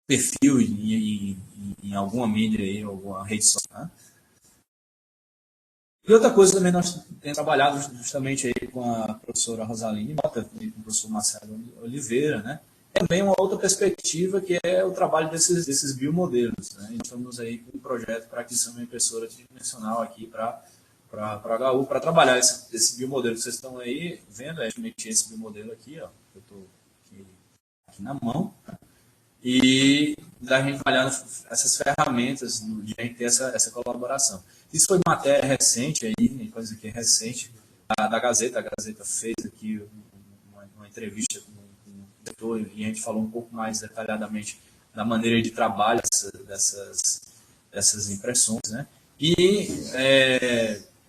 perfil em alguma mídia, aí, alguma rede social. Né? E outra coisa também nós temos trabalhado justamente aí com a professora Rosaline Mota e com o professor Marcelo Oliveira, né? Também uma outra perspectiva que é o trabalho desses biomodelos. Né? Estamos aí com um projeto para aquisição de uma impressora tridimensional aqui para a HU, para trabalhar esse biomodelo que vocês estão aí vendo, é justamente esse biomodelo aqui, ó, que eu estou aqui na mão, né? E da gente trabalhar essas ferramentas, de a gente ter essa colaboração. Isso foi matéria recente, aí, coisa que é recente, da Gazeta. A Gazeta fez aqui uma entrevista com o diretor e a gente falou um pouco mais detalhadamente da maneira de trabalho dessas impressões. Né? E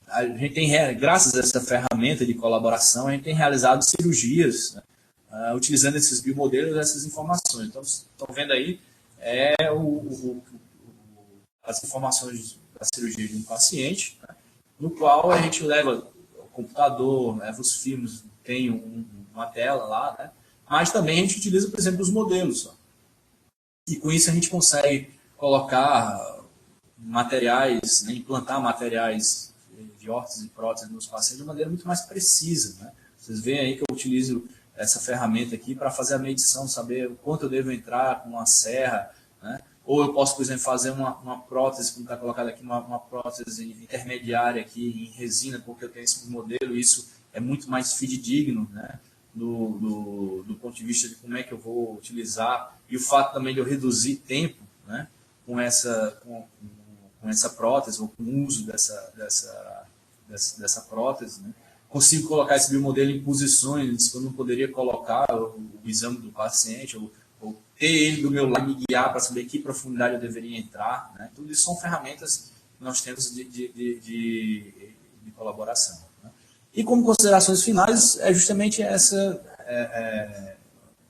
a gente tem, graças a essa ferramenta de colaboração, a gente tem realizado cirurgias, né? Utilizando esses biomodelos, essas informações. Então, estão vendo aí as informações da cirurgia de um paciente, né, no qual a gente leva o computador, leva os filmes, tem uma tela lá, né, mas também a gente utiliza, por exemplo, os modelos. Ó. E com isso a gente consegue colocar materiais, né, implantar materiais de órteses e próteses nos pacientes de maneira muito mais precisa. Né. Vocês veem aí que eu utilizo essa ferramenta aqui para fazer a medição, saber o quanto eu devo entrar com uma serra, né? Ou eu posso, por exemplo, fazer uma prótese, como está colocado aqui, uma prótese intermediária aqui em resina, porque eu tenho esse modelo, e isso é muito mais fidedigno, né? do ponto de vista de como é que eu vou utilizar, e o fato também de eu reduzir tempo, né? com essa prótese, ou com o uso dessa prótese, né? Consigo colocar esse biomodelo em posições que eu não poderia colocar o exame do paciente, ou ter ele do meu lado me guiar para saber que profundidade eu deveria entrar. Né? Tudo isso são ferramentas que nós temos de colaboração. Né? E como considerações finais, é justamente essa,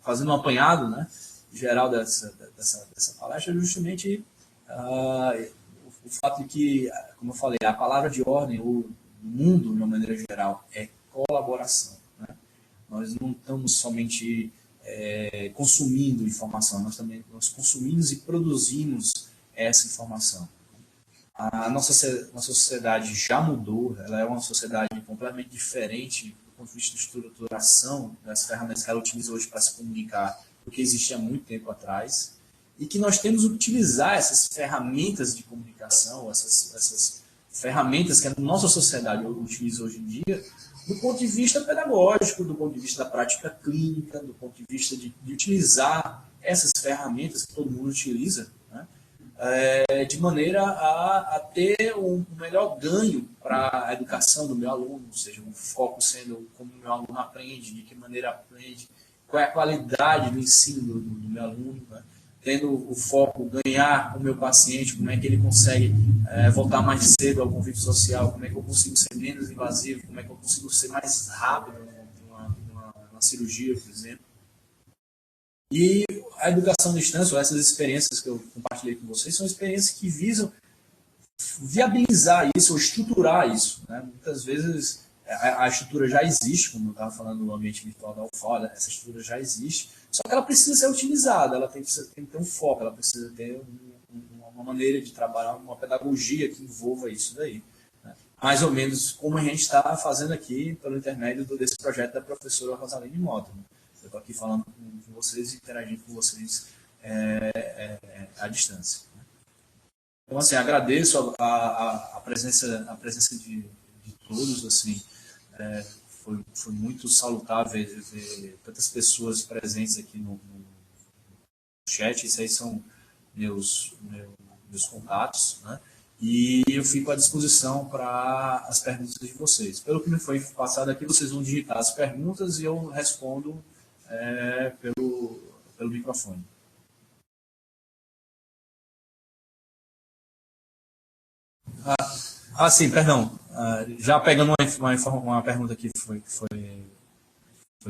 fazendo um apanhado, né, geral dessa palestra, é justamente o fato de que, como eu falei, a palavra de ordem, o mundo, de uma maneira geral, é colaboração. Né? Nós não estamos somente consumindo informação, nós consumimos e produzimos essa informação. A nossa sociedade já mudou, ela é uma sociedade completamente diferente do ponto de vista de estruturação das ferramentas que ela utiliza hoje para se comunicar do que existia há muito tempo atrás, e que nós temos que utilizar essas ferramentas de comunicação, essas ferramentas que a nossa sociedade utiliza hoje em dia, do ponto de vista pedagógico, do ponto de vista da prática clínica, do ponto de vista de utilizar essas ferramentas que todo mundo utiliza, né, de maneira a ter um melhor ganho para a educação do meu aluno, ou seja, o foco sendo como o meu aluno aprende, de que maneira aprende, qual é a qualidade do ensino do meu aluno, né? Tendo o foco ganhar o meu paciente, como é que ele consegue voltar mais cedo ao convívio social, como é que eu consigo ser menos invasivo, como é que eu consigo ser mais rápido numa cirurgia, por exemplo. E a educação à distância, ou essas experiências que eu compartilhei com vocês, são experiências que visam viabilizar isso, ou estruturar isso. Né? Muitas vezes a estrutura já existe, como eu estava falando no ambiente virtual da UFOD, essa estrutura já existe, só que ela precisa ser utilizada, ela tem que ter um foco, ela precisa ter uma maneira de trabalhar, uma pedagogia que envolva isso daí. Né? Mais ou menos como a gente está fazendo aqui pelo intermédio desse projeto da professora Rosaline Mota. Né? Eu estou aqui falando com vocês e interagindo com vocês à distância. Então, assim, agradeço a presença de todos, assim, foi muito salutar ver tantas pessoas presentes aqui no chat. Isso aí são meus contatos, né? E eu fico à disposição para as perguntas de vocês. Pelo que me foi passado aqui, vocês vão digitar as perguntas e eu respondo pelo microfone. Sim, perdão. Já pegando uma pergunta que foi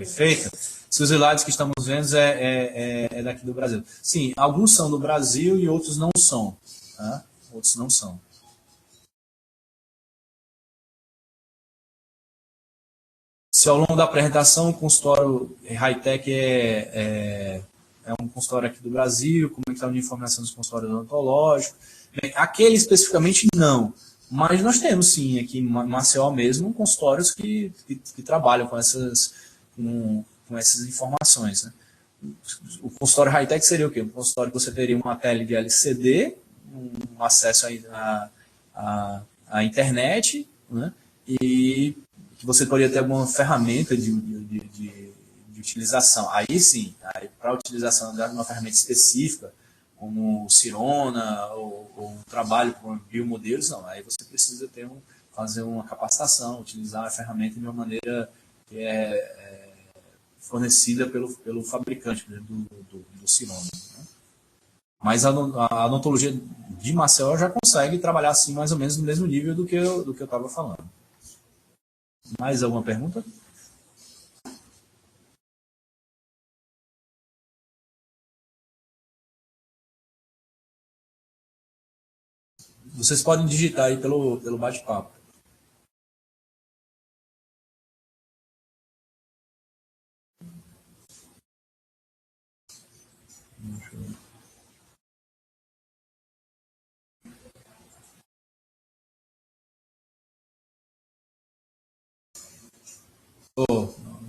feita, se os slides que estamos vendo é daqui do Brasil. Sim, alguns são do Brasil e outros não são. Tá? Outros não são. Se ao longo da apresentação o consultório high-tech é um consultório aqui do Brasil, como é que está a informação dos consultórios odontológicos. Bem, aquele especificamente não, mas nós temos sim aqui em Maceió mesmo consultórios que trabalham com essas informações. Né? O consultório high-tech seria o quê? Um consultório que você teria uma tela de LCD, um acesso à internet, né? E que você poderia ter alguma ferramenta de utilização. Aí sim, para a utilização de uma ferramenta específica, como Cirona ou um trabalho com biomodelos, não. Aí você precisa fazer uma capacitação, utilizar a ferramenta de uma maneira que é fornecida pelo fabricante, por exemplo, do Cirona. Né? Mas a odontologia de Maceió já consegue trabalhar assim mais ou menos no mesmo nível do que eu estava falando. Mais alguma pergunta? Vocês podem digitar aí pelo bate-papo.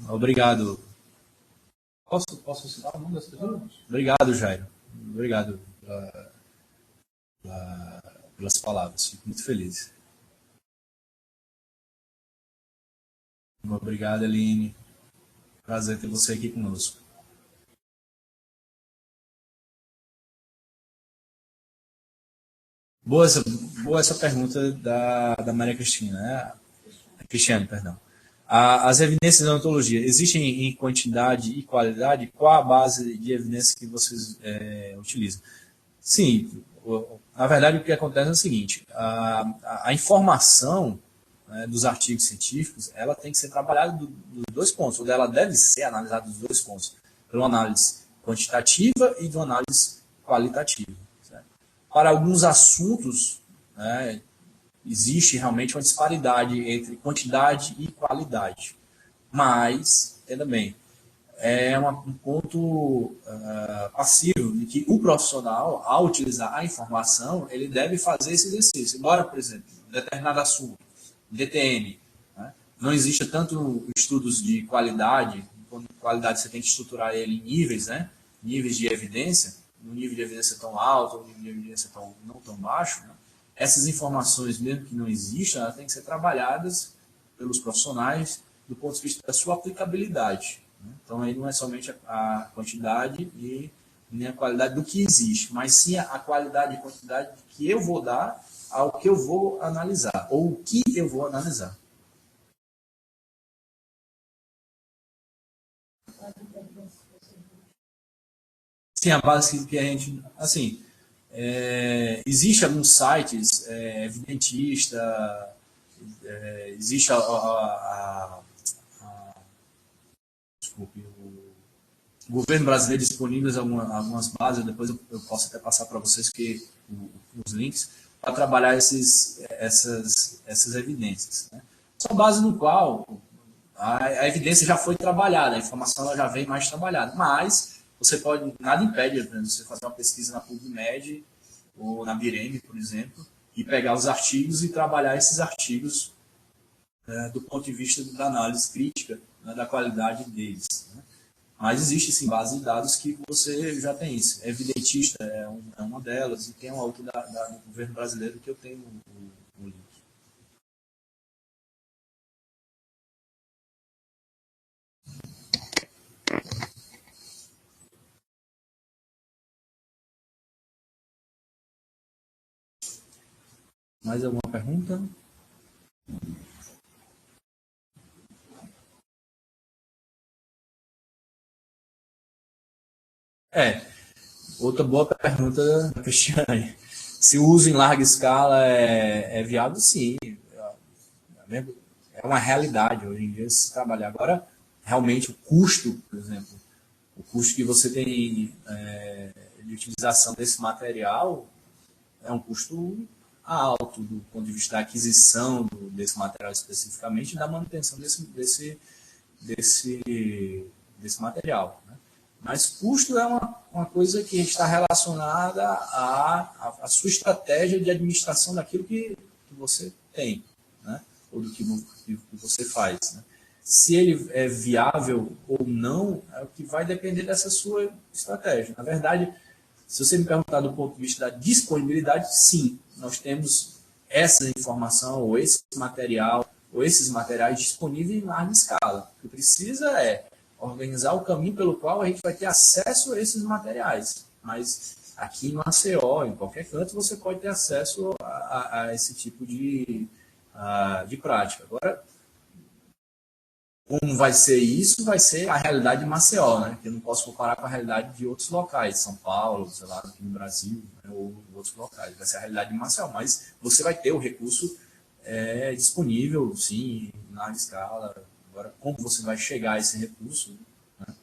Obrigado. Posso citar o nome das pessoas? Obrigado, Jairo. Obrigado pelas palavras. Fico muito feliz. Obrigado, Aline. Prazer ter você aqui conosco. Boa essa pergunta da Maria Cristina, né? Cristiane, perdão. As evidências da odontologia existem em quantidade e qualidade? Qual a base de evidência que vocês utilizam? Sim, na verdade o que acontece é o seguinte, a informação, né, dos artigos científicos, ela tem que ser trabalhada dos dois pontos, ou ela deve ser analisada dos dois pontos, pela análise quantitativa e de uma análise qualitativa. Certo? Para alguns assuntos, né, existe realmente uma disparidade entre quantidade e qualidade. Mas, entenda bem, é um ponto passivo de que o profissional, ao utilizar a informação, ele deve fazer esse exercício. Embora, por exemplo, em determinado assunto, DTM, né, não existe tanto estudos de qualidade, quando qualidade você tem que estruturar ele em níveis, né, níveis de evidência, um nível de evidência tão alto, um nível de evidência não tão baixo, né, essas informações, mesmo que não existam, elas têm que ser trabalhadas pelos profissionais do ponto de vista da sua aplicabilidade. Né? Então, aí não é somente a quantidade e nem a qualidade do que existe, mas sim a qualidade e quantidade que eu vou dar ao que eu vou analisar, ou o que eu vou analisar. Sim, a base que a gente... Assim, existe alguns sites, Evidentista, existe desculpe, o governo brasileiro disponibiliza algumas bases, depois eu posso até passar para vocês os links, para trabalhar essas evidências. Né? São bases no qual a evidência já foi trabalhada, a informação ela já vem mais trabalhada, mas você pode, nada impede você fazer uma pesquisa na PubMed ou na Bireme, por exemplo, e pegar os artigos e trabalhar esses artigos do ponto de vista da análise crítica, né, da qualidade deles. Né? Mas existe sim base de dados que você já tem isso. Evidentista é uma delas, e tem uma outra do governo brasileiro que eu tenho o link. Mais alguma pergunta? Outra boa pergunta, Cristiane. Se o uso em larga escala é viável, sim. É uma realidade hoje em dia se trabalhar. Agora, realmente, o custo, por exemplo, o custo que você tem de utilização desse material é um custo alto do ponto de vista da aquisição desse material especificamente e da manutenção desse material. Né? Mas custo é uma coisa que está relacionada à sua estratégia de administração daquilo que você tem, né? Ou do que você faz. Né? Se ele é viável ou não, é o que vai depender dessa sua estratégia. Na verdade, se você me perguntar do ponto de vista da disponibilidade, sim, nós temos essa informação, ou esse material, ou esses materiais disponíveis em larga escala. O que precisa é organizar o caminho pelo qual a gente vai ter acesso a esses materiais. Mas aqui em Maceió, em qualquer canto, você pode ter acesso a esse tipo de prática. Agora, como vai ser isso? Vai ser a realidade de Maceió, né? Que eu não posso comparar com a realidade de outros locais, São Paulo, sei lá, aqui no Brasil, né? Ou outros locais. Vai ser a realidade de Maceió, mas você vai ter o recurso disponível, sim, na escala. Agora, como você vai chegar a esse recurso? Né?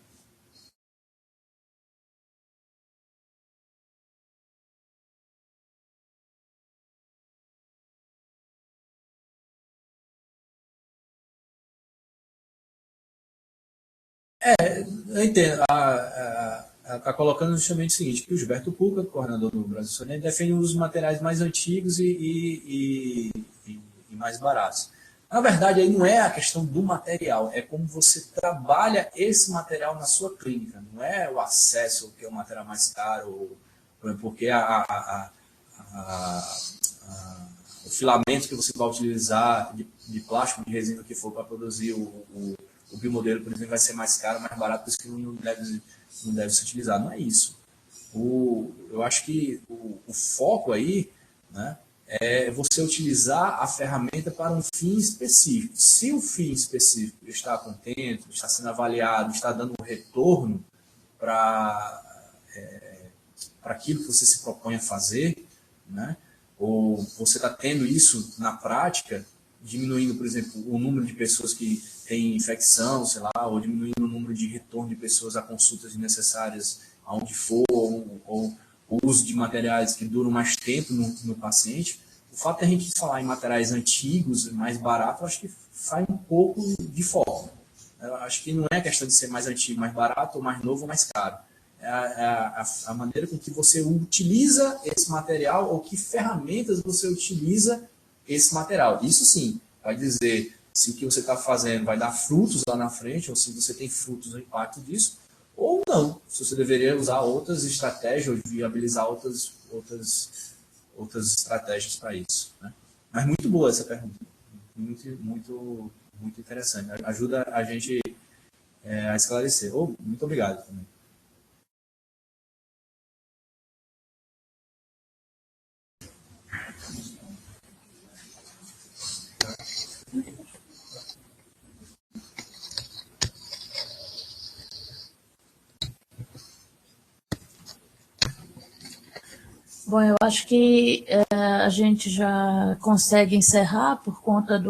Eu entendo. Está colocando justamente o seguinte, que o Gilberto Cuca, coordenador do Brasil Solene, defende um dos materiais mais antigos e mais baratos. Na verdade, aí não é a questão do material, é como você trabalha esse material na sua clínica. Não é o acesso, que é o material mais caro, porque o filamento que você vai utilizar de plástico, de resina que for para produzir o biomodelo, por exemplo, vai ser mais caro, mais barato, por isso que não deve se utilizar. Não é isso. Eu acho que o foco aí, né, é você utilizar a ferramenta para um fim específico. Se o fim específico está contente, está sendo avaliado, está dando um retorno para aquilo que você se propõe a fazer, né, ou você está tendo isso na prática, diminuindo, por exemplo, o número de pessoas que têm infecção, sei lá, ou diminuindo o número de retorno de pessoas a consultas desnecessárias aonde for, ou o uso de materiais que duram mais tempo no paciente. O fato de a gente falar em materiais antigos, mais baratos, acho que faz um pouco de foco. Eu acho que não é questão de ser mais antigo, mais barato, ou mais novo, ou mais caro. É a maneira com que você utiliza esse material, ou que ferramentas você utiliza esse material. Isso sim, vai dizer se o que você está fazendo vai dar frutos lá na frente, ou se você tem frutos no impacto disso, ou não. Se você deveria usar outras estratégias, ou viabilizar outras estratégias para isso. Né? Mas muito boa essa pergunta. Muito interessante. Ajuda a gente a esclarecer. Muito obrigado também. Bom, eu acho que a gente já consegue encerrar por conta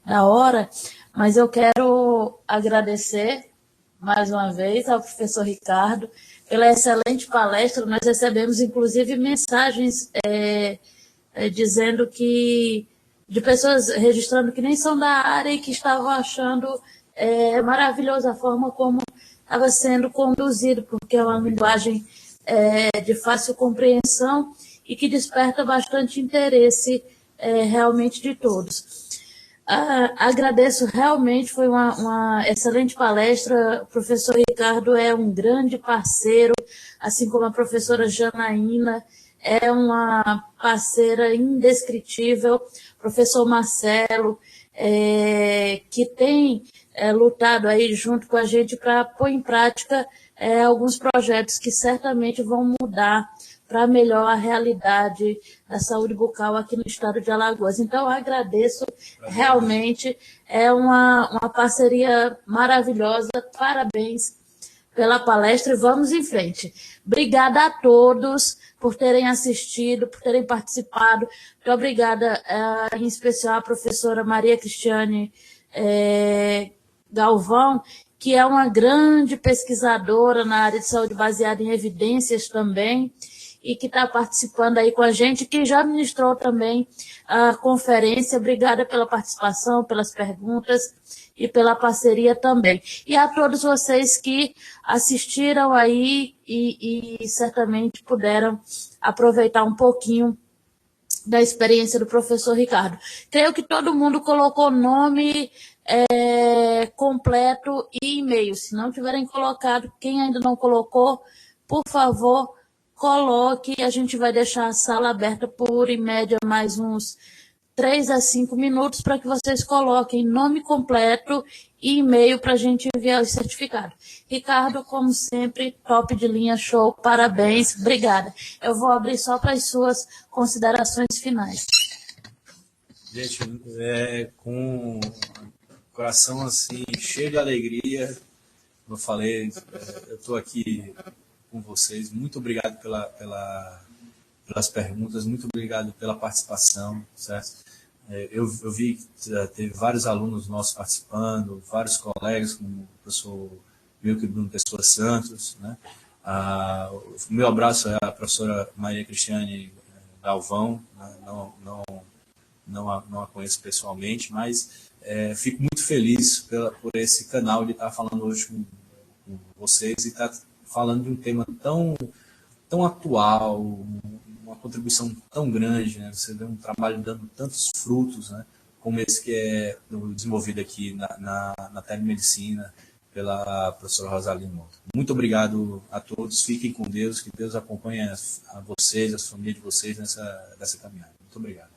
da hora, mas eu quero agradecer mais uma vez, ao professor Ricardo, pela excelente palestra. Nós recebemos, inclusive, mensagens dizendo que, de pessoas registrando que nem são da área e que estavam achando maravilhosa a forma como estava sendo conduzido, porque é uma linguagem de fácil compreensão e que desperta bastante interesse realmente de todos. Agradeço realmente, foi uma excelente palestra. O professor Ricardo é um grande parceiro, assim como a professora Janaína é uma parceira indescritível. Professor Marcelo, que tem lutado aí junto com a gente para pôr em prática alguns projetos que certamente vão mudar para melhor a realidade da saúde bucal aqui no estado de Alagoas. Então, eu agradeço, realmente, é uma parceria maravilhosa. Parabéns pela palestra e vamos em frente. Obrigada a todos por terem assistido, por terem participado. Muito obrigada, em especial, à professora Maria Cristiane Galvão, que é uma grande pesquisadora na área de saúde baseada em evidências também, e que está participando aí com a gente, que já ministrou também a conferência. Obrigada pela participação, pelas perguntas e pela parceria também. E a todos vocês que assistiram aí e certamente puderam aproveitar um pouquinho da experiência do professor Ricardo. Creio que todo mundo colocou nome completo e e-mail. Se não tiverem colocado, quem ainda não colocou, por favor, coloque. A gente vai deixar a sala aberta por, em média, mais uns 3 a 5 minutos para que vocês coloquem nome completo e e-mail para a gente enviar o certificado. Ricardo, como sempre, top de linha, show, parabéns, obrigada. Eu vou abrir só para as suas considerações finais. Gente, com o coração assim, cheio de alegria, como eu falei, eu estou aqui com vocês. Muito obrigado pelas perguntas, muito obrigado pela participação, certo? Eu vi que teve vários alunos nossos participando, vários colegas, como o professor Wilker Bruno Pessoa Santos, né? O meu abraço é a professora Maria Cristiane Galvão, né? Não a conheço pessoalmente, mas fico muito feliz por esse canal de estar falando hoje com vocês e estar falando de um tema tão atual, uma contribuição tão grande, né? Você vê um trabalho dando tantos frutos, né? Como esse que é desenvolvido aqui na telemedicina pela professora Rosalina Mota. Muito obrigado a todos, fiquem com Deus, que Deus acompanhe a vocês, a família de vocês nessa caminhada. Muito obrigado.